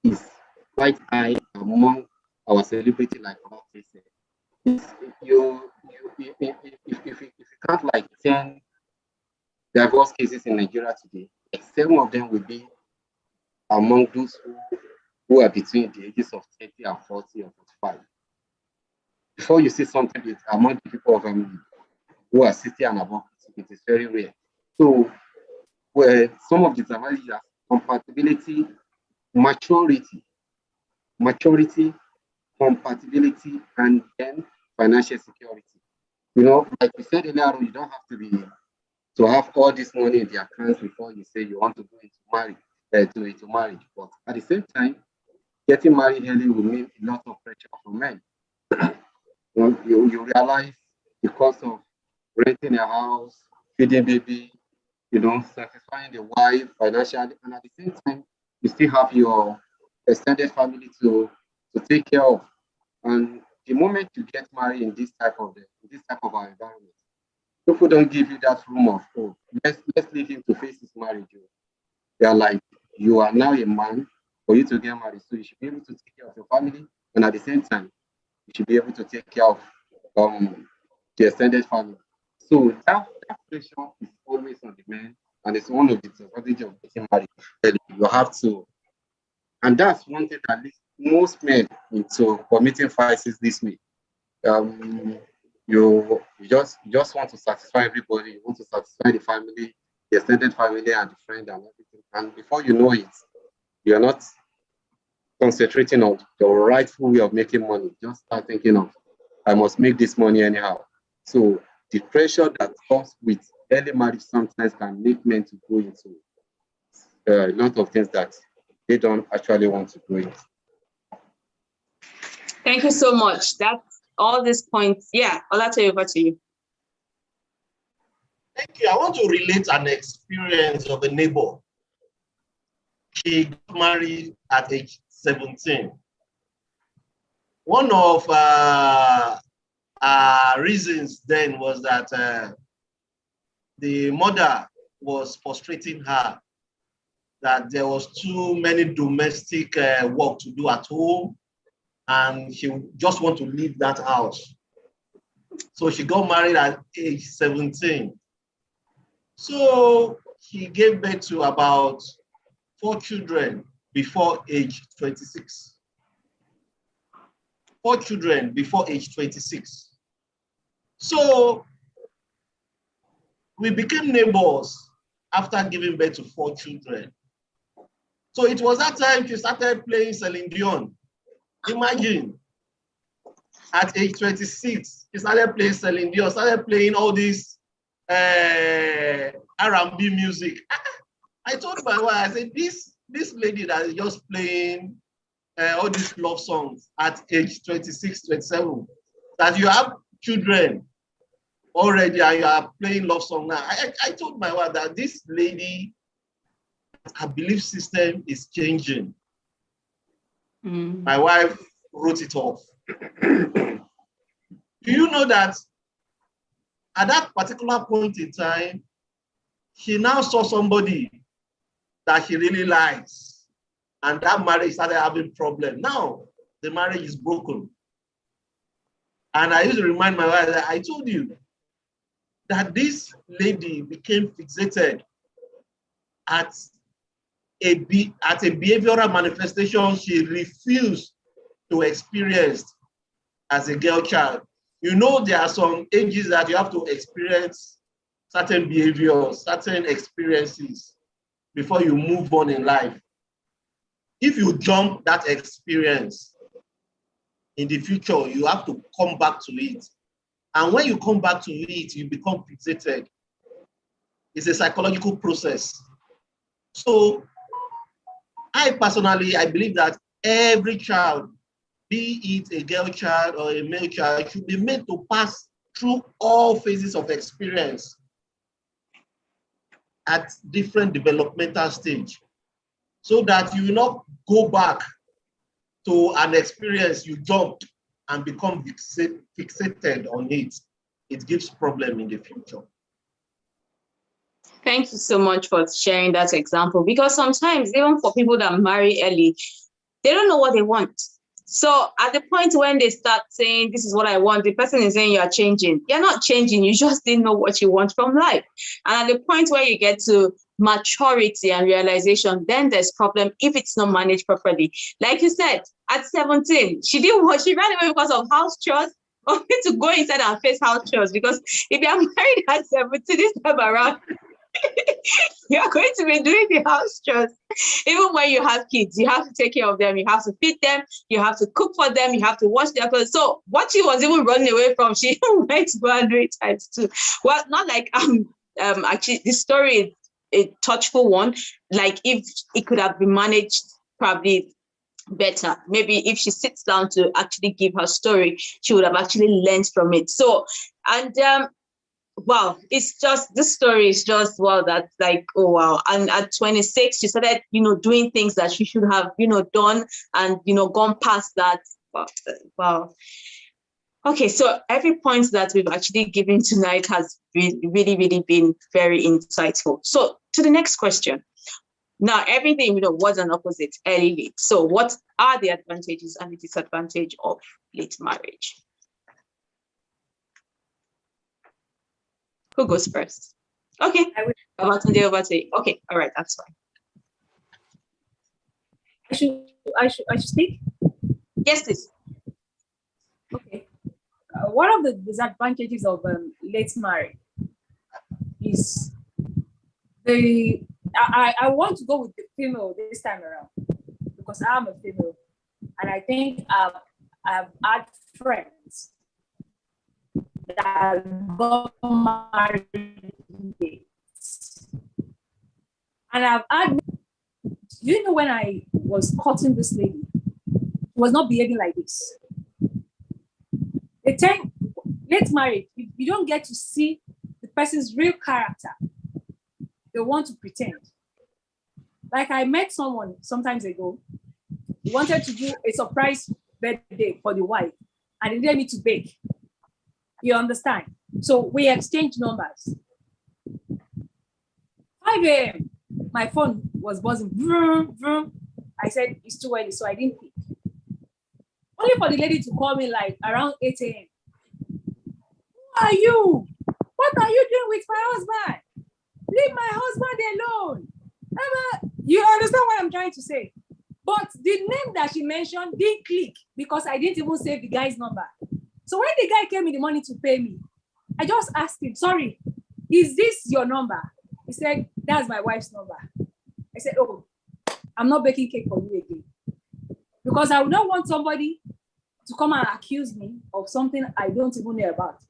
is quite high among our celebrity like our said. It's, if you count like 10 divorce cases in Nigeria today, like 7 of them will be among those who are between the ages of 30 and 40 or 45. Before you see something with among the people of who are 60 and above, it is very rare. So where some of the disadvantages are compatibility, maturity, maturity, compatibility, and then financial security. You know, like we said earlier on, you don't have to have all this money in the accounts before you say you want to go into marriage. But at the same time, getting married early will mean a lot of pressure for men. You realize the cost of renting a house, feeding baby, satisfying the wife financially, and at the same time, you still have your extended family to take care of. And the moment you get married in this type of our environment, people don't give you that room of let's leave him to face his marriage. They are like, you are now a man for you to get married, so you should be able to take care of your family, and at the same time, you should be able to take care of the extended family. So that pressure is always on the men, and it's one of the disadvantages of getting married early. You have to, and that's one thing that leads most men into committing vices this way. Um, you just want to satisfy everybody. You want to satisfy the family, the extended family, and the friend, and everything. And before you know it, you're not concentrating on the rightful way of making money. Just start thinking of, I must make this money anyhow. So the pressure that comes with early marriage sometimes can make men to go into a lot of things that they don't actually want to go into. Thank you so much. That's all these points. Yeah, Olatoye, over to you. Thank you. I want to relate an experience of a neighbor. She got married at age 17. One of reasons then was that the mother was frustrating her, that there was too many domestic work to do at home, and she just want to leave that house. So she got married at age 17. So she gave birth to about 4 children before age 26. 4 children before age 26. So we became neighbors after giving birth to 4 children. So it was that time she started playing Celine Dion. Imagine, at age 26, she started playing Celine Dion, started playing all this R&B music. I told my wife, I said, this lady that is just playing all these love songs at age 26, 27, that you have children already and you are playing love song now. I told my wife that this lady, her belief system is changing. My wife wrote it off. Do you know that at that particular point in time, she now saw somebody that she really likes, and that marriage started having problems. Now the marriage is broken. And I used to remind my wife that I told you that this lady became fixated at a behavioral manifestation she refused to experience as a girl child. You know, there are some ages that you have to experience certain behaviors, certain experiences before you move on in life. If you jump that experience, in the future, you have to come back to it. And when you come back to it, you become fixated. It's a psychological process. So I personally, I believe that every child, be it a girl child or a male child, should be made to pass through all phases of experience at different developmental stage, so that you will not go back to an experience you jumped and become fixated on it. It gives problem in the future. Thank you so much for sharing that example, because sometimes even for people that marry early, they don't know what they want. So at the point when they start saying, this is what I want, the person is saying you are changing. You're not changing, you just didn't know what you want from life. And at the point where you get to maturity and realization, then there's problem if it's not managed properly. Like you said, at 17, she ran away because of house chores, only to go inside and face house chores. Because if you are married at 17 this time around, you're going to be doing the house chores. Even when you have kids, you have to take care of them, you have to feed them, you have to cook for them, you have to wash their clothes. So what she was even running away from, she went to go and do it times two. Well, not like actually this story is a touchful one. Like if it could have been managed probably better, maybe if she sits down to actually give her story, she would have actually learned from it. So, and wow, it's just, this story is just, wow, that's like, oh wow. And at 26, she started, doing things that she should have, done and, gone past that. Wow. Okay, so every point that we've actually given tonight has really, really been very insightful. So to the next question. Now, everything, was an opposite, early, late. So what are the advantages and the disadvantage of late marriage? Who goes first? Okay, over to you. Okay, all right, that's fine. I should speak? Yes, please. Okay. One of the disadvantages of late marriage is I want to go with the female this time around because I'm a female, and I think I've had friends that got married late. And I've had, when I was courting this lady, she was not behaving like this. The time late marriage, you don't get to see the person's real character. They want to pretend. Like I met someone sometimes ago, he wanted to do a surprise birthday for the wife, and he needed me to bake. You understand? So we exchanged numbers. 5 a.m., my phone was buzzing. Vroom, vroom. I said, it's too early, so I didn't pick. Only for the lady to call me like around 8 a.m. Who are you? What are you doing with my husband? Leave my husband alone. You understand what I'm trying to say? But the name that she mentioned didn't click because I didn't even save the guy's number. So when the guy came in the morning to pay me, I just asked him, sorry, is this your number? He said, that's my wife's number. I said, oh, I'm not baking cake for you again. Because I would not want somebody to come and accuse me of something I don't even know about.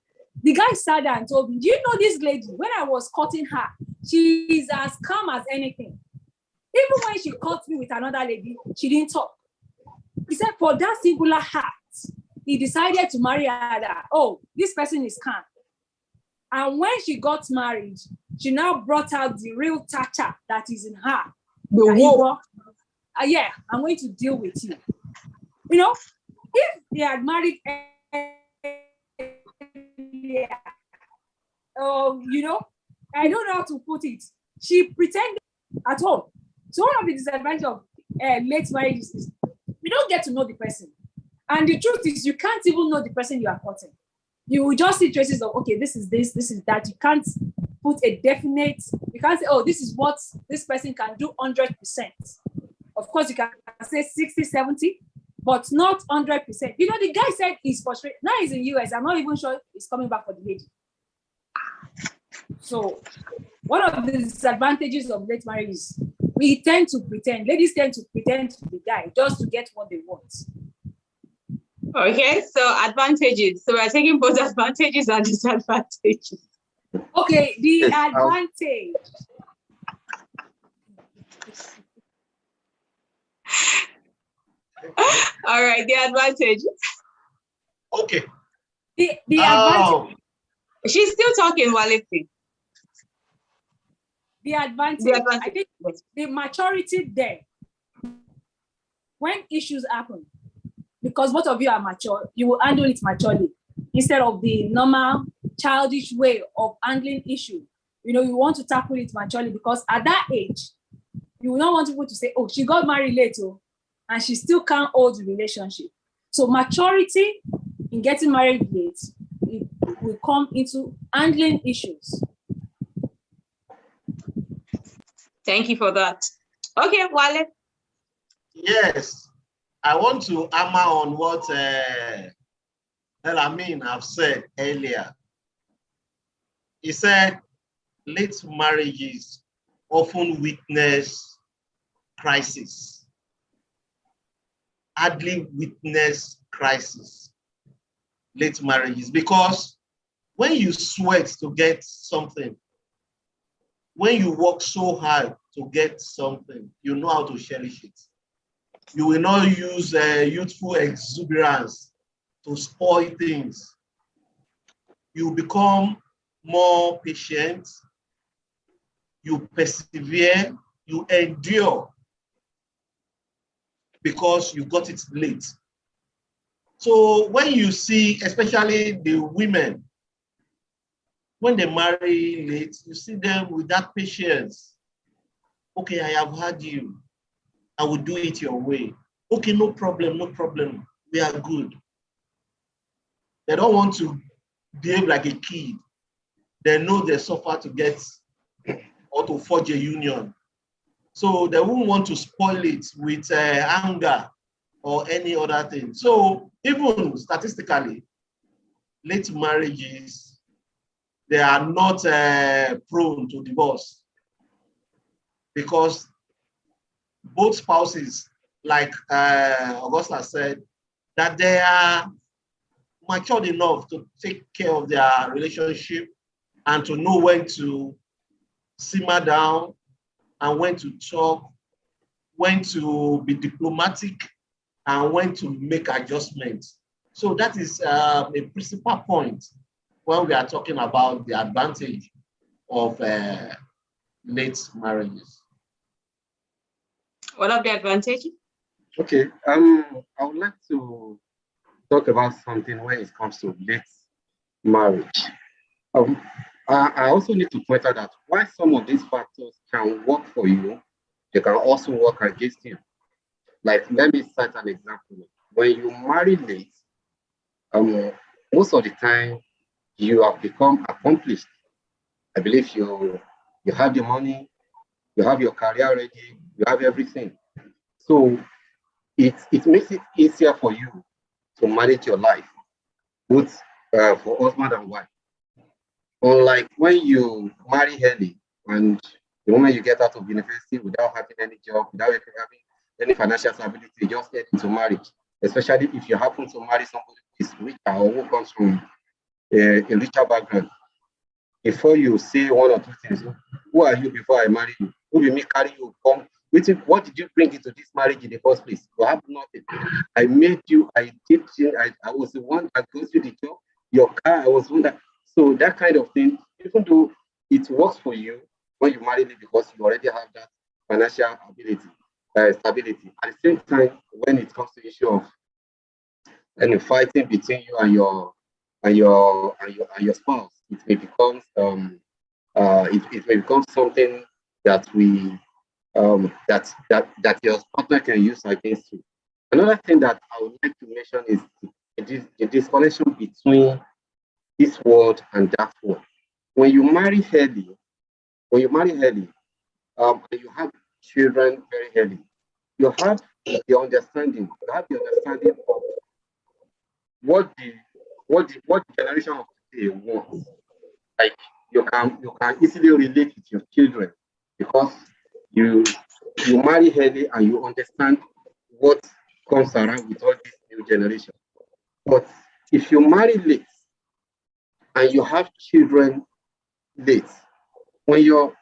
The guy sat there and told me, do you know this lady? When I was cutting her, she is as calm as anything. Even when she caught me with another lady, she didn't talk. He said, for that singular act, he decided to marry her. Oh, this person is calm. And when she got married, she now brought out the real Tacha that is in her. Yeah, I'm going to deal with you. If they had married, I don't know how to put it. She pretended at all. So one of the disadvantages of late marriage is you don't get to know the person. And the truth is, you can't even know the person you are courting. You will just see traces of, okay, this is this is that. You can't put a definite, you can't say, oh, this is what this person can do 100%. Of course, you can say 60, 70, but not 100%. The guy said he's frustrated. Now he's in US. I'm not even sure he's coming back for the lady. So one of the disadvantages of late marriage is we tend to pretend. Ladies tend to pretend to the guy just to get what they want. Okay, so advantages. So we're taking both advantages and disadvantages. Okay, the Yes, advantage. All right, the advantage. Okay. The advantage. She's still talking, Waleti. The advantage. The advantage. I think Yes. the maturity there. When issues happen, because both of you are mature, you will handle it maturely instead of the normal childish way of handling issue. You know, you want to tackle it maturely because at that age, you will not want people to say, oh, she got married late, oh, and she still can't hold the relationship. So maturity in getting married late, it will come into handling issues. Thank you for that. Okay, Wale. Yes, I want to hammer on what Elamin have said earlier. He said late marriages often witness crisis, hardly witness crisis, late marriages, because when you sweat to get something, when you work so hard to get something, you know how to cherish it. You will not use youthful exuberance to spoil things. You become more patient, you persevere, you endure because you got it late. So when you see, especially the women, when they marry late, you see them with that patience. Okay, I have had you. I will do it your way. Okay, no problem, no problem. We are good. They don't want to behave like a kid. They know they suffer to get or to forge a union. So they won't want to spoil it with anger or any other thing. So even statistically, late marriages, they are not prone to divorce because both spouses, like Augusta said, that they are matured enough to take care of their relationship and to know when to simmer down and when to talk, when to be diplomatic, and when to make adjustments. So that is a principal point when we are talking about the advantage of late marriages. What are the advantages? okay. I would like to talk about something when it comes to late marriage. Um, I also need to point out that while some of these factors can work for you, they can also work against you. Like, let me cite an example. When you marry late, most of the time you have become accomplished. I believe you have the money, you have your career ready, you have everything. So it makes it easier for you to manage your life, both for husband and wife. Unlike when you marry early and the moment you get out of university without having any job, without having any financial stability, you just get into marriage. Especially if you happen to marry somebody who is richer or who comes from a richer background. Before you say one or two things, who are you before I marry you? Who will me carry you? Come. What did you bring into this marriage in the first place? You have nothing. I made you, I did you, I was the one that goes to the job, your car, I was the one that. So that kind of thing, even though it works for you when you marry me because you already have that financial ability, stability. At the same time, when it comes to the issue of any fighting between you and your spouse, it may become it may become something that we that your partner can use against you. Another thing that I would like to mention is the disconnection between this world and that world. When you marry early, when you marry early, and you have children very early, you have the understanding of what the generation of today wants. Like you can easily relate with your children because you you marry early and you understand what comes around with all this new generation. But if you marry late and you have children late, when your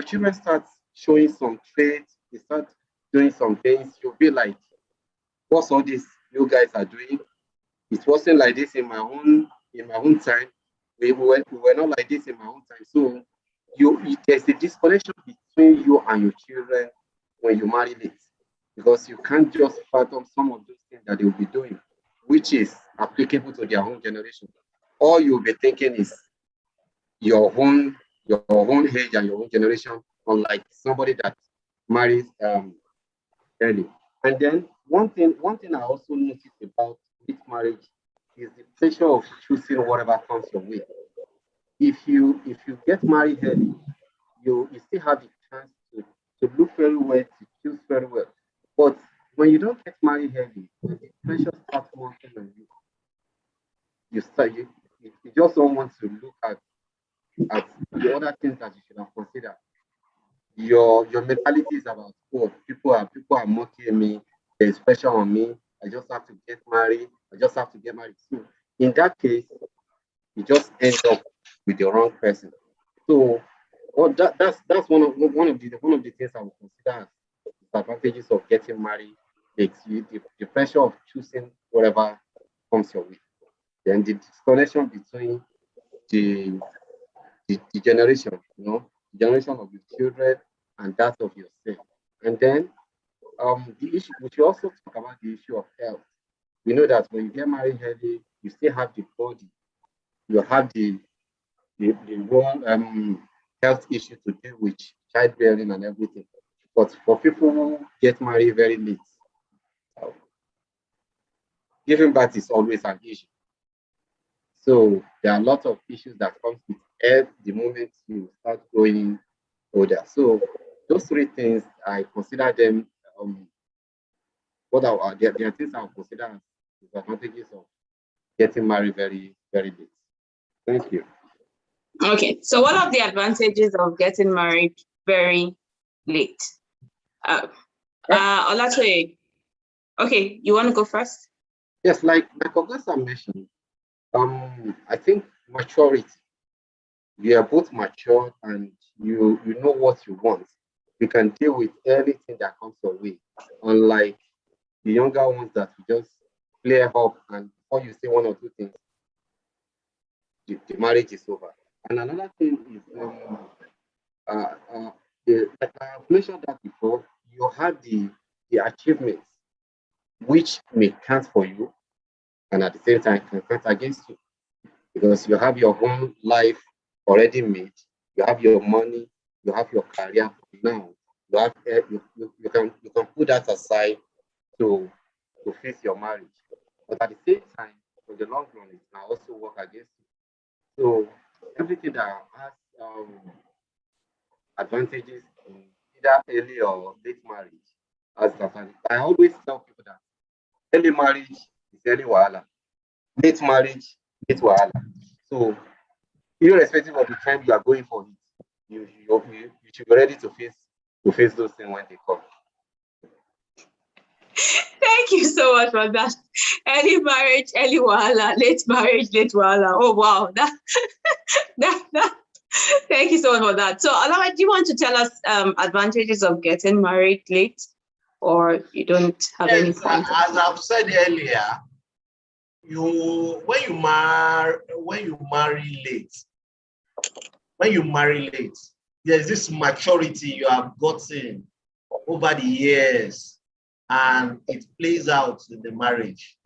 children start showing some traits, they start doing some things, you'll be like, what's all this you guys are doing? It wasn't like this in my own time. We were not like this in my own time. So there's a disconnection between you and your children when you marry late, because you can't just fathom some of those things that they will be doing, which is applicable to their own generation. All you'll be thinking is your own age and your own generation, unlike somebody that marries early. And then one thing I also noticed about this marriage is the pressure of choosing whatever comes your way. If you get married early, you still have the chance to look very well, to choose very well. But when you don't get married early, when the pressure starts working on you, you just don't want to look at the other things that you should have considered. Your mentality is about, oh, people are mocking me, there's pressure on me, I just have to get married, I just have to get married. So in that case, you just end up with the wrong person. So that's one of the things I would consider as disadvantages of getting married. It's the pressure of choosing whatever comes your way. Then the disconnection between the the generation, the generation of your children and that of yourself. And then the issue, we should also talk about the issue of health. We know that when you get married early, you still have the body, you have the wrong health issue to deal with, childbearing and everything. But for people who get married very late, uh, giving birth is always an issue. So there are a lot of issues that come with health the moment you start growing older. So those three things, I consider them there are things I would consider as disadvantages of getting married very, very late. Thank you. Okay, so what are the advantages of getting married very late? Olatoye, okay, you want to go first? Yes, like Augusta mentioned, I think maturity. You are both mature and you know what you want. You can deal with anything that comes your way, unlike the younger ones that you just play up and before you say one or two things, the marriage is over. And another thing is, like I've mentioned that before, you have the achievements which may count for you and at the same time can count against you because you have your own life already made, you have your money, you have your career now. You have you can put that aside to face your marriage. But at the same time, for the long run, it can also work against you. So everything that has advantages in either early or late marriage has advantages. I always tell people that early marriage is early wahala, late marriage, late wahala. So irrespective of the time you are going for it, you should be ready to face those things when they come. Thank you so much for that. Early marriage, early wahala, late marriage, late wahala. Oh wow, that. Thank you so much for that. So, Alawa, do you want to tell us advantages of getting married late, or you don't have any points? As I've said earlier, when you marry late, there's this maturity you have gotten over the years, and it plays out in the marriage.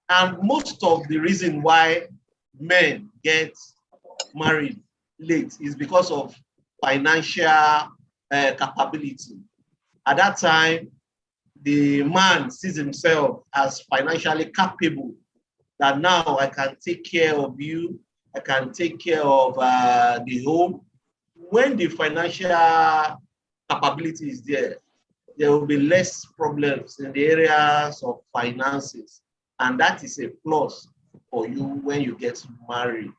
And most of the reason why men get married late is because of financial capability. At that time, the man sees himself as financially capable, that now I can take care of you, I can take care of the home. When the financial capability is there, there will be less problems in the areas of finances. And that is a plus for you when you get married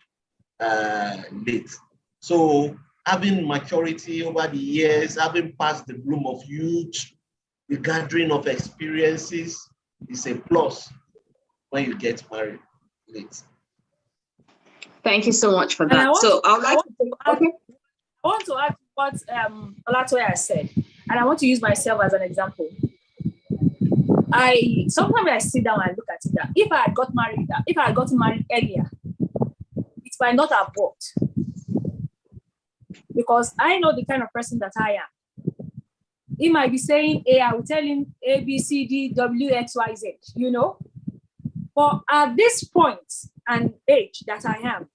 late. So having maturity over the years, having passed the bloom of youth, the gathering of experiences is a plus. when you get married late. Thank you so much for And I that. want So to- I would like to I want to add what Olatoya said, and I want to use myself as an example. Sometimes I sit down and look at it that if I had gotten married earlier, it might not have worked. Because I know the kind of person that I am. He might be saying A, I will tell him A, B, C, D, W, X, Y, Z, you know. But at this point and age that I am,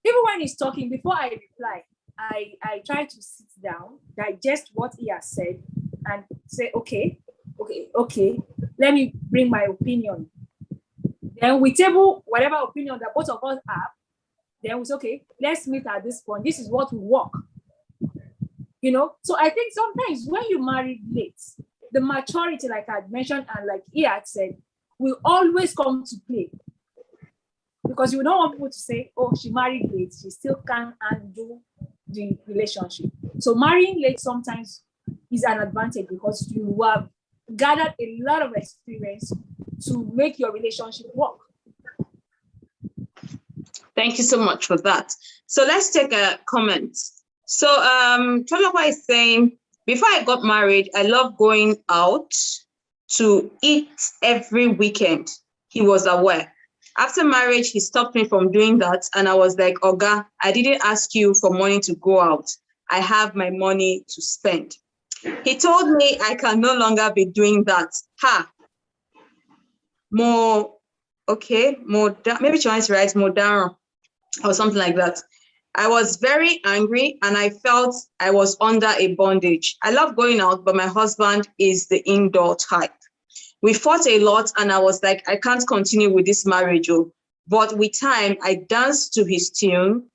even when he's talking, before I reply, I try to sit down, digest what he has said, and say, okay, let me bring my opinion. Then we table whatever opinion that both of us have. Then we say, okay, let's meet at this point. This is what will work. You know, so I think sometimes when you marry late, the maturity, like I mentioned, and like he had said, will always come to play. Because you don't want people to say, oh, she married late, she still can't undo the relationship. So marrying late sometimes is an advantage because you have gathered a lot of experience to make your relationship work. Thank you so much for that. So let's take a comment. So Tolakwa is saying, before I got married, I loved going out to eat every weekend. He was aware. After marriage, he stopped me from doing that. And I was like, Oga, I didn't ask you for money to go out. I have my money to spend. He told me I can no longer be doing that. Maybe she wants to write more down or something like that. I was very angry and I felt I was under a bondage. I love going out, but my husband is the indoor type. We fought a lot and I was like, I can't continue with this marriage. But with time, I danced to his tune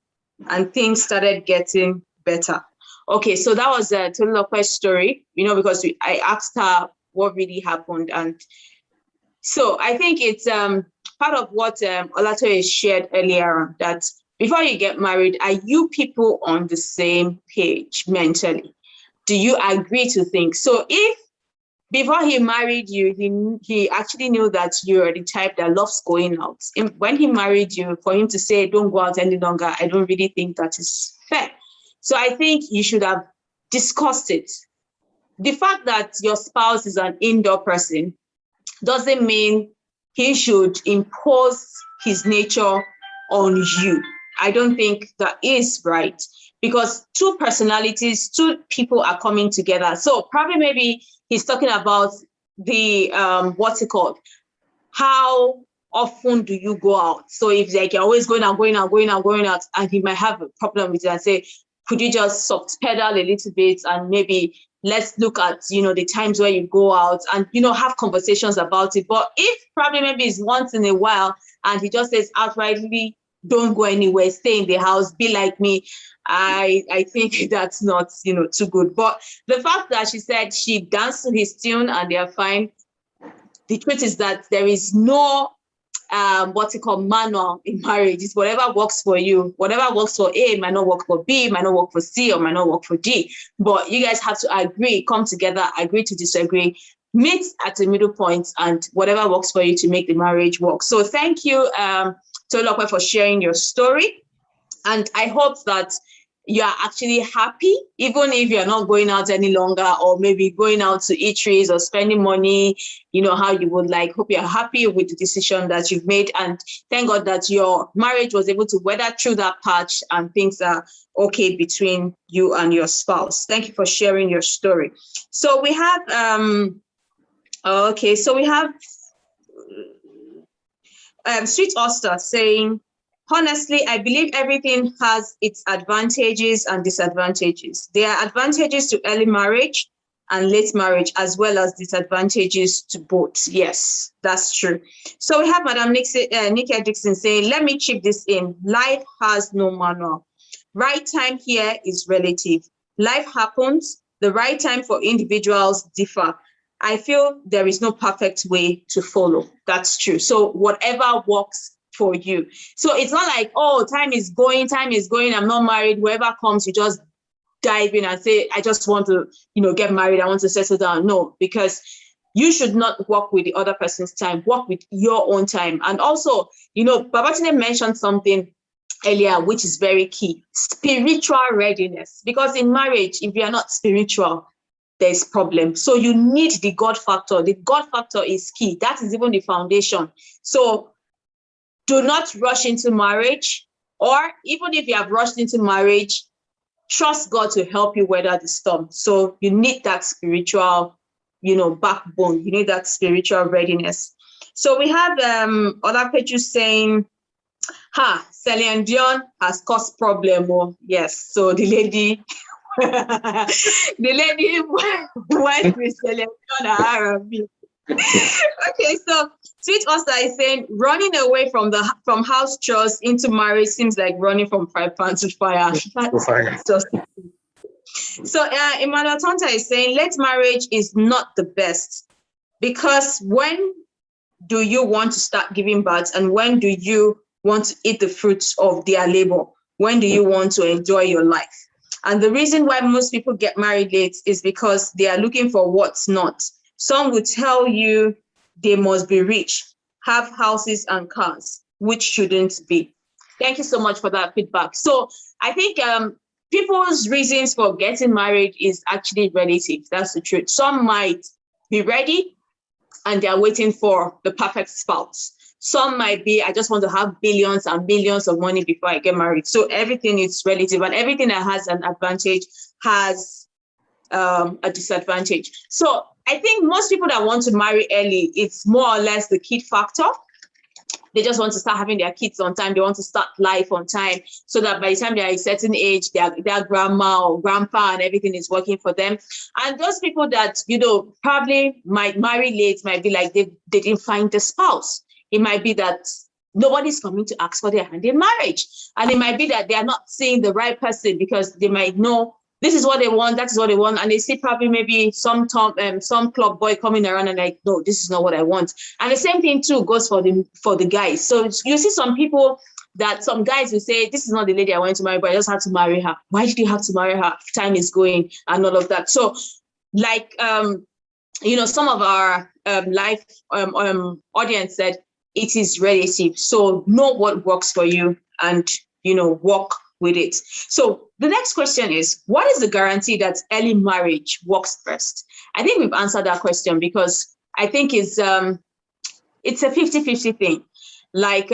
and things started getting better. Okay, so that was a Tolulokwe's story, you know, because I asked her what really happened. And so I think it's part of what Olatoye shared earlier, that before you get married, are you people on the same page mentally? Do you agree to things? So if before he married you, he actually knew that you're the type that loves going out. When he married you, for him to say, don't go out any longer, I don't really think that is fair. So I think you should have discussed it. The fact that your spouse is an indoor person doesn't mean he should impose his nature on you. I don't think that is right, because two personalities, two people are coming together. So probably maybe he's talking about the, what's it called? How often do you go out? So if like you're always going out, and he might have a problem with it and say, could you just soft pedal a little bit and maybe let's look at, you know, the times where you go out and, you know, have conversations about it. But if probably maybe it's once in a while and he just says outrightly, don't go anywhere, stay in the house, be like me, I think that's not, you know, too good. But the fact that she said she danced to his tune and they're fine, the truth is that there is no what's it called, manual in marriage. It's whatever works for you. Whatever works for A might not work for B, might not work for C, or might not work for D. But you guys have to agree, come together, agree to disagree, meet at the middle point, and whatever works for you to make the marriage work. So thank you, Tolokwe, for sharing your story. And I hope that you are actually happy, even if you're not going out any longer, or maybe going out to eateries or spending money, you know, how you would like. Hope you're happy with the decision that you've made. And thank God that your marriage was able to weather through that patch and things are okay between you and your spouse. Thank you for sharing your story. So we have, Sweet Oster saying, honestly, I believe everything has its advantages and disadvantages. There are advantages to early marriage and late marriage, as well as disadvantages to both. Yes, that's true. So we have Madam Nikki Dixon saying, let me chip this in. Life has no manual. Right time here is relative. Life happens. The right time for individuals differ. I feel there is no perfect way to follow. That's true. So whatever works for you. So it's not like, oh, time is going, I'm not married. Whoever comes, you just dive in and say, I just want to, you know, get married. I want to settle down. No, because You should not work with the other person's time, work with your own time. And also, Babatine mentioned something earlier, which is very key, spiritual readiness. Because in marriage, if you are not spiritual, there's problem. So you need the God factor. The God factor is key. That is even the foundation. So do not rush into marriage, or even if you have rushed into marriage, trust God to help you weather the storm. So you need that spiritual, backbone. You need that spiritual readiness. So we have other pages saying, Celine Dion has caused problem. Oh, yes. So the lady, the lady went with Celine Dion and R&B. Okay, so Sweet Oster is saying running away from house chores into marriage seems like running from fry pan to fire. So Emmanuel Tonta is saying late marriage is not the best, because when do you want to start giving birth, and when do you want to eat the fruits of their labor? When do you want to enjoy your life? And the reason why most people get married late is because they are looking for what's not. Some will tell you they must be rich, have houses and cars, which shouldn't be. Thank you so much for that feedback. So I think people's reasons for getting married is actually relative. That's the truth. Some might be ready and they're waiting for the perfect spouse. Some might be, I just want to have billions and billions of money before I get married. So everything is relative, and everything that has an advantage has a disadvantage. So I think most people that want to marry early, it's more or less the kid factor. They just want to start having their kids on time. They want to start life on time, so that by the time they are a certain age, their grandma or grandpa and everything is working for them. And those people that, probably might marry late might be like they didn't find the spouse. It might be that nobody's coming to ask for their hand in marriage. And it might be that they are not seeing the right person, because they might know this is what they want, that is what they want. And they see probably maybe some club boy coming around and like, no, this is not what I want. And the same thing too goes for the guys. So you see some people that some guys will say, this is not the lady I want to marry, but I just had to marry her. Why did you have to marry her? Time is going and all of that. So like, some of our live audience said, it is relative. So know what works for you and, work with it. So the next question is, what is the guarantee that early marriage works first? I think we've answered that question, because I think it's a 50-50 thing. Like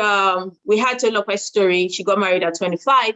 we had Tolopa's story. She got married at 25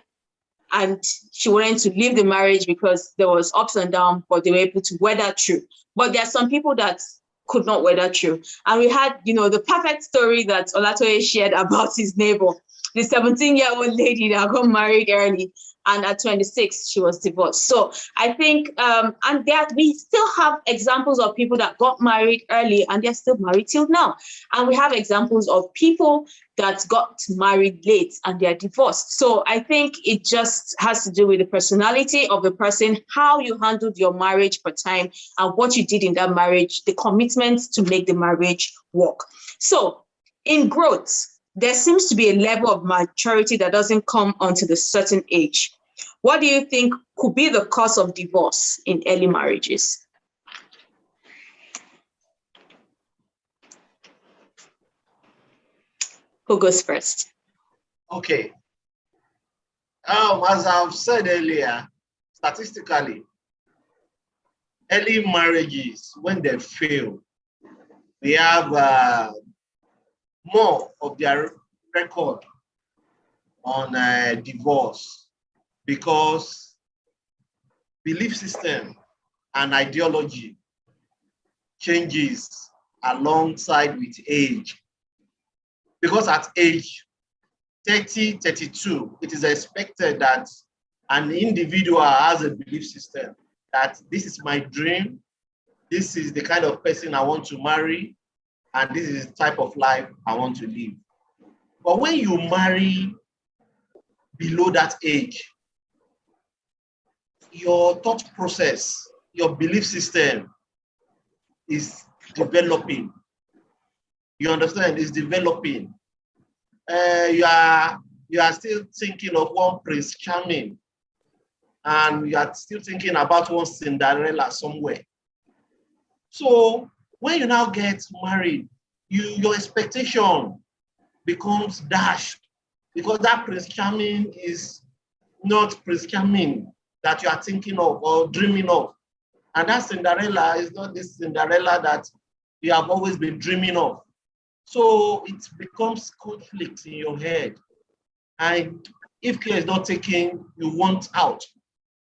and she wanted to leave the marriage because there was ups and downs, but they were able to weather through. But there are some people that could not weather through. And we had, the perfect story that Olatoye shared about his neighbor, the 17-year-old lady that got married early, and at 26, she was divorced. So I think, and that we still have examples of people that got married early and they're still married till now. And we have examples of people that got married late and they're divorced. So I think it just has to do with the personality of the person, how you handled your marriage for time, and what you did in that marriage, the commitment to make the marriage work. So in growth, there seems to be a level of maturity that doesn't come until a certain age. What do you think could be the cause of divorce in early marriages? Who goes first? Okay. As I've said earlier, statistically, early marriages, when they fail, they have more of their record on divorce, because belief system and ideology changes alongside with age. Because at age 30, 32, it is expected that an individual has a belief system that this is my dream, this is the kind of person I want to marry, and this is the type of life I want to live. But when you marry below that age, your thought process, your belief system is developing. You understand? It's developing. You are still thinking of one Prince Charming, and you are still thinking about one Cinderella somewhere. So when you now get married, your expectation becomes dashed because that Prince Charming is not Prince Charming that you are thinking of or dreaming of. And that Cinderella is not this Cinderella that you have always been dreaming of. So it becomes conflict in your head. And if care is not taken, you want out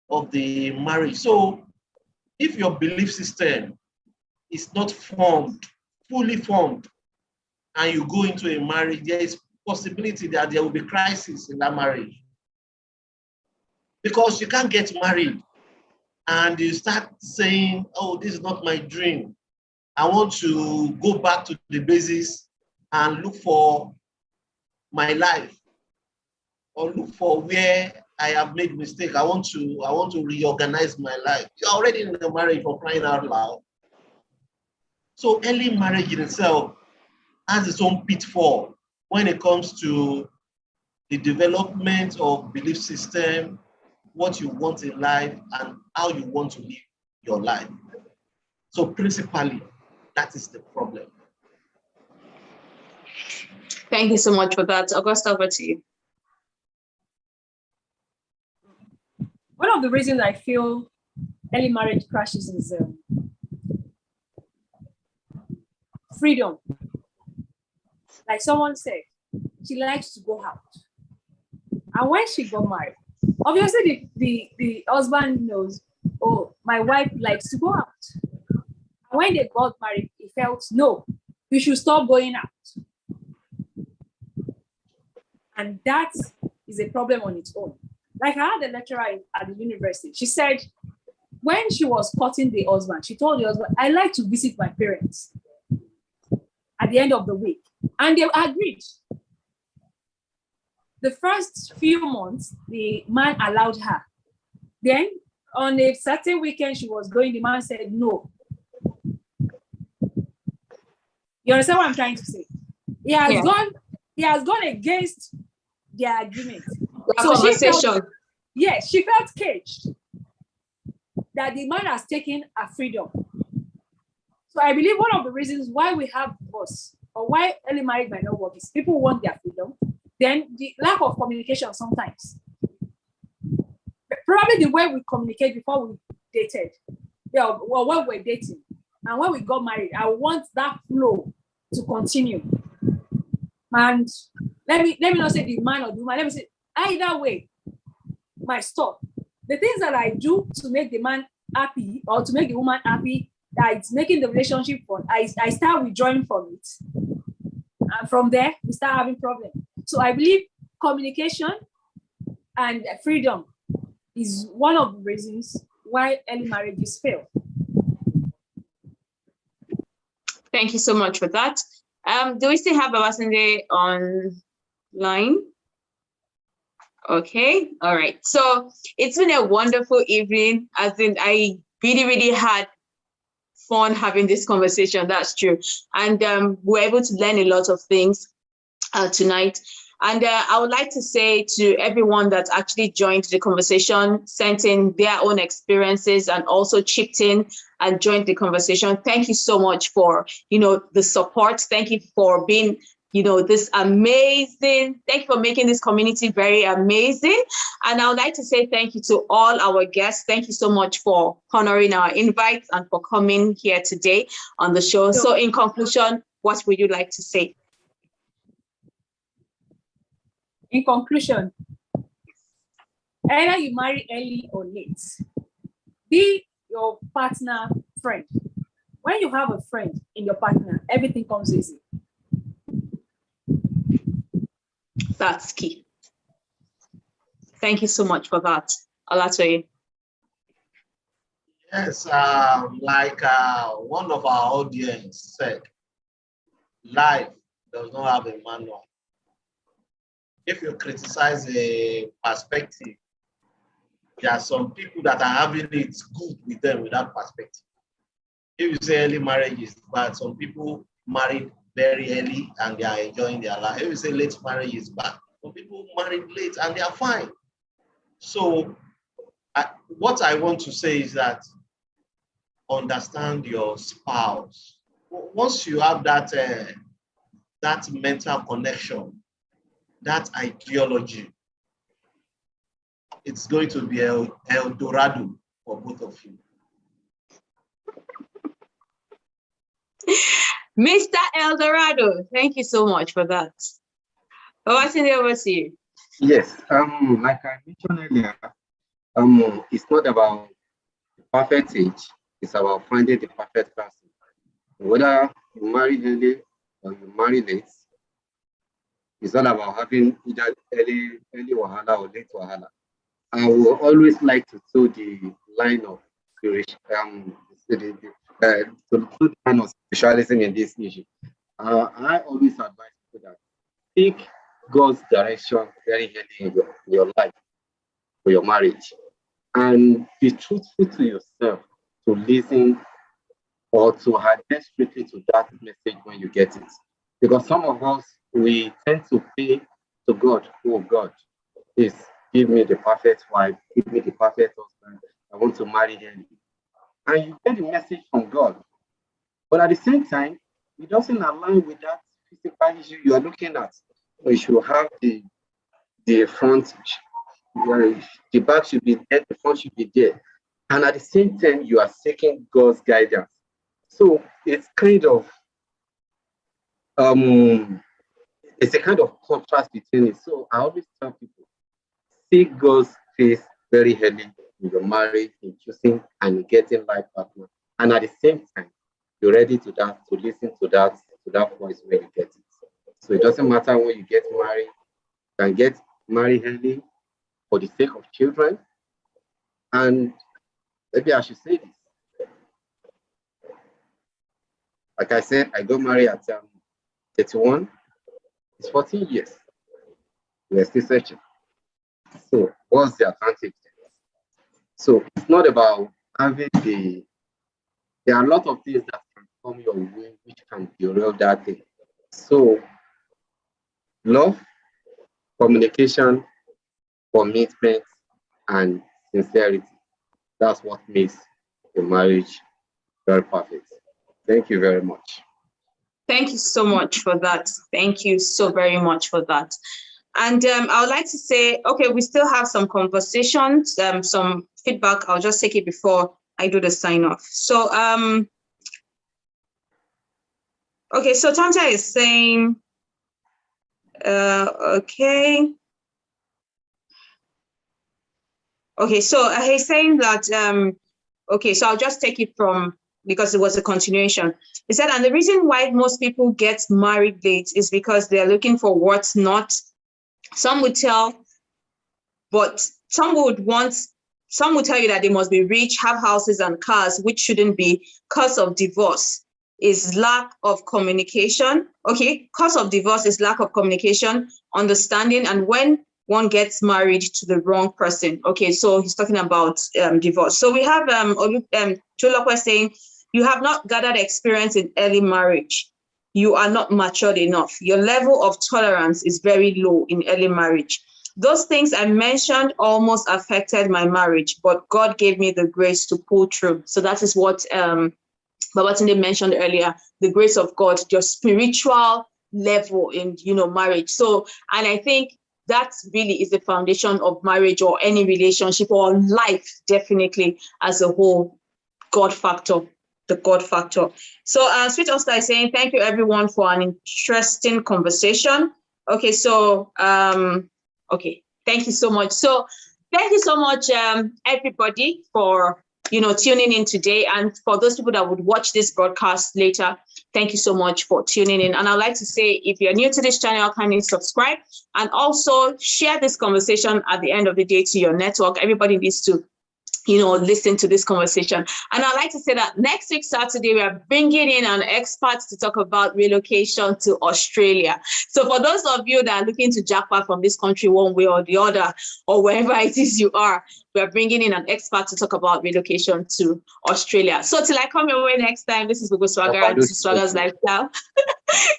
of the marriage. So if your belief system is not formed, fully formed, and you go into a marriage, there is possibility that there will be crisis in that marriage. Because you can't get married and you start saying, oh, this is not my dream. I want to go back to the basis and look for my life or look for where I have made mistake. I want to reorganize my life. You're already in the marriage for crying out loud. So early marriage in itself has its own pitfall when it comes to the development of belief system, what you want in life, and how you want to live your life. So principally, that is the problem. Thank you so much for that. Augusta, over to you. One of the reasons I feel early marriage crashes is freedom. Like someone said, she likes to go out. And when she got married, obviously the husband knows, oh, my wife likes to go out. And when they got married, he felt, no, you should stop going out. And that is a problem on its own. Like I had a lecturer at the university. She said, when she was courting the husband, she told the husband, I like to visit my parents at the end of the week. And they agreed. The first few months, the man allowed her. Then on a certain weekend she was going, the man said no. You understand what I'm trying to say? He has gone against their agreement. So conversation. She felt caged. That the man has taken her freedom. So I believe one of the reasons why we have divorce or why early marriage might not work is people want their freedom. Then the lack of communication sometimes. Probably the way we communicate before we dated, well, when we're dating, and when we got married, I want that flow to continue. And let me not say the man or the woman, let me say either way, my stop. The things that I do to make the man happy or to make the woman happy, that it's making the relationship fun, I start withdrawing from it. And from there, we start having problems. So I believe communication and freedom is one of the reasons why early marriages fail. Thank you so much for that. Do we still have Babatunde online? Okay, all right. So it's been a wonderful evening. As in, I really had fun having this conversation. That's true. And we're able to learn a lot of things tonight. And I would like to say to everyone that actually joined the conversation, sent in their own experiences and also chipped in and joined the conversation. Thank you so much for, the support. Thank you for being, this amazing. Thank you for making this community very amazing. And I would like to say thank you to all our guests. Thank you so much for honoring our invites and for coming here today on the show. So in conclusion, what would you like to say? In conclusion, either you marry early or late, be your partner friend. When you have a friend in your partner, everything comes easy. That's key. Thank you so much for that. Olatoye. Yes, like one of our audience said, life does not have a manual. If you criticize a perspective, there are some people that are having it good with them with that perspective. If you say early marriage is bad, some people married very early and they are enjoying their life. If you say late marriage is bad, some people married late and they are fine. So what I want to say is that understand your spouse. once you have that that mental connection, that ideology, it's going to be El Dorado for both of you. Mr. Eldorado, thank you so much for that. What's in the overseas? Yes, like I mentioned earlier, it's not about the perfect age, it's about finding the perfect person. Whether you marry early or you marry late, it's all about having either early wahala or late wahala. I will always like to toe the line of to the line of spiritualism in this issue. I always advise people that seek God's direction very early in your life for your marriage, and be truthful to yourself to listen or to adhere strictly to that message when you get it. Because some of us, we tend to pray to God, oh God, please give me the perfect wife, give me the perfect husband, I want to marry him. And you get the message from God. But at the same time, it doesn't align with that physical issue you are looking at. You should have the front, the back should be there, the front should be there. And at the same time, you are seeking God's guidance. So it's kind of it's a kind of contrast between it. So I always tell people, seek God's face very early in your marriage, in choosing and getting life partner. And at the same time, you're ready to listen to that voice when you get it. So it doesn't matter when you get married, you can get married early for the sake of children. And maybe I should say this. Like I said, I got married at 31. It's 14 years. We're still searching. So what's the advantage? So it's not about having there are a lot of things that can come your way which can derail that thing. So love, communication, commitment, and sincerity. That's what makes the marriage very perfect. Thank you very much. Thank you so much for that. Thank you so very much for that. And I would like to say, okay, we still have some conversations, some feedback. I'll just take it before I do the sign off. So, okay, so Tanta is saying, okay. Okay, so he's saying that, okay, so I'll just take it from, because it was a continuation. He said, and the reason why most people get married late is because they're looking for what's not. Some would tell, but some would tell you that they must be rich, have houses and cars, which shouldn't be. Cause of divorce is lack of communication. Okay, cause of divorce is lack of communication, understanding, and when one gets married to the wrong person. Okay, so he's talking about divorce. So we have Chulokwe saying, you have not gathered experience in early marriage. You are not matured enough. Your level of tolerance is very low in early marriage. Those things I mentioned almost affected my marriage, but God gave me the grace to pull through. So that is what Babatunde mentioned earlier, the grace of God, your spiritual level in, marriage. So, and I think that really is the foundation of marriage or any relationship or life, definitely as a whole. God factor, the God factor. So Sweet Oscar is saying, thank you everyone for an interesting conversation. Okay, so, okay, thank you so much. So thank you so much, everybody, for, tuning in today. And for those people that would watch this broadcast later, thank you so much for tuning in. And I'd like to say, if you're new to this channel, kindly subscribe and also share this conversation at the end of the day to your network. Everybody needs to listen to this conversation. And I'd like to say that next week, Saturday, we are bringing in an expert to talk about relocation to Australia. So for those of you that are looking to jackpot from this country one way or the other, or wherever it is you are, we are bringing in an expert to talk about relocation to Australia. So till I come your way next time, this is Gogo Swagger, and this is Swagger's Lifestyle.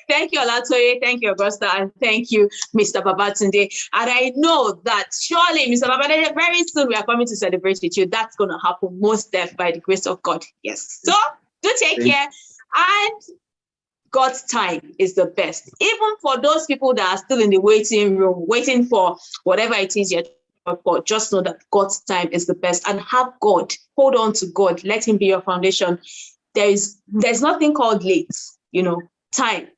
Thank you, Olatoye. Thank you, Augusta. And thank you, Mr. Babatunde. And I know that surely, Mr. Babatunde, very soon we are coming to celebrate with you. That's going to happen most definitely by the grace of God. Yes. So do take care. And God's time is the best. Even for those people that are still in the waiting room, waiting for whatever it is you're for, just know that God's time is the best. And have God, hold on to God, let him be your foundation. There's nothing called late, time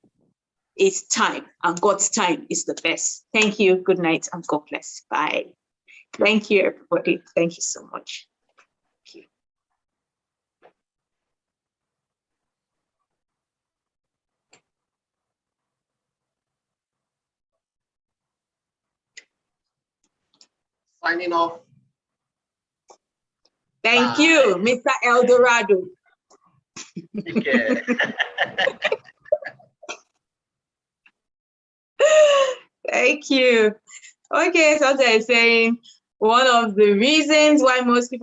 is time, and God's time is the best. Thank you, good night, and God bless. Bye. Thank you, everybody. Thank you so much. Thank you. Signing off. Thank Bye. you, Mr. Eldorado. Take care. Thank you. Okay, so they're saying one of the reasons why most people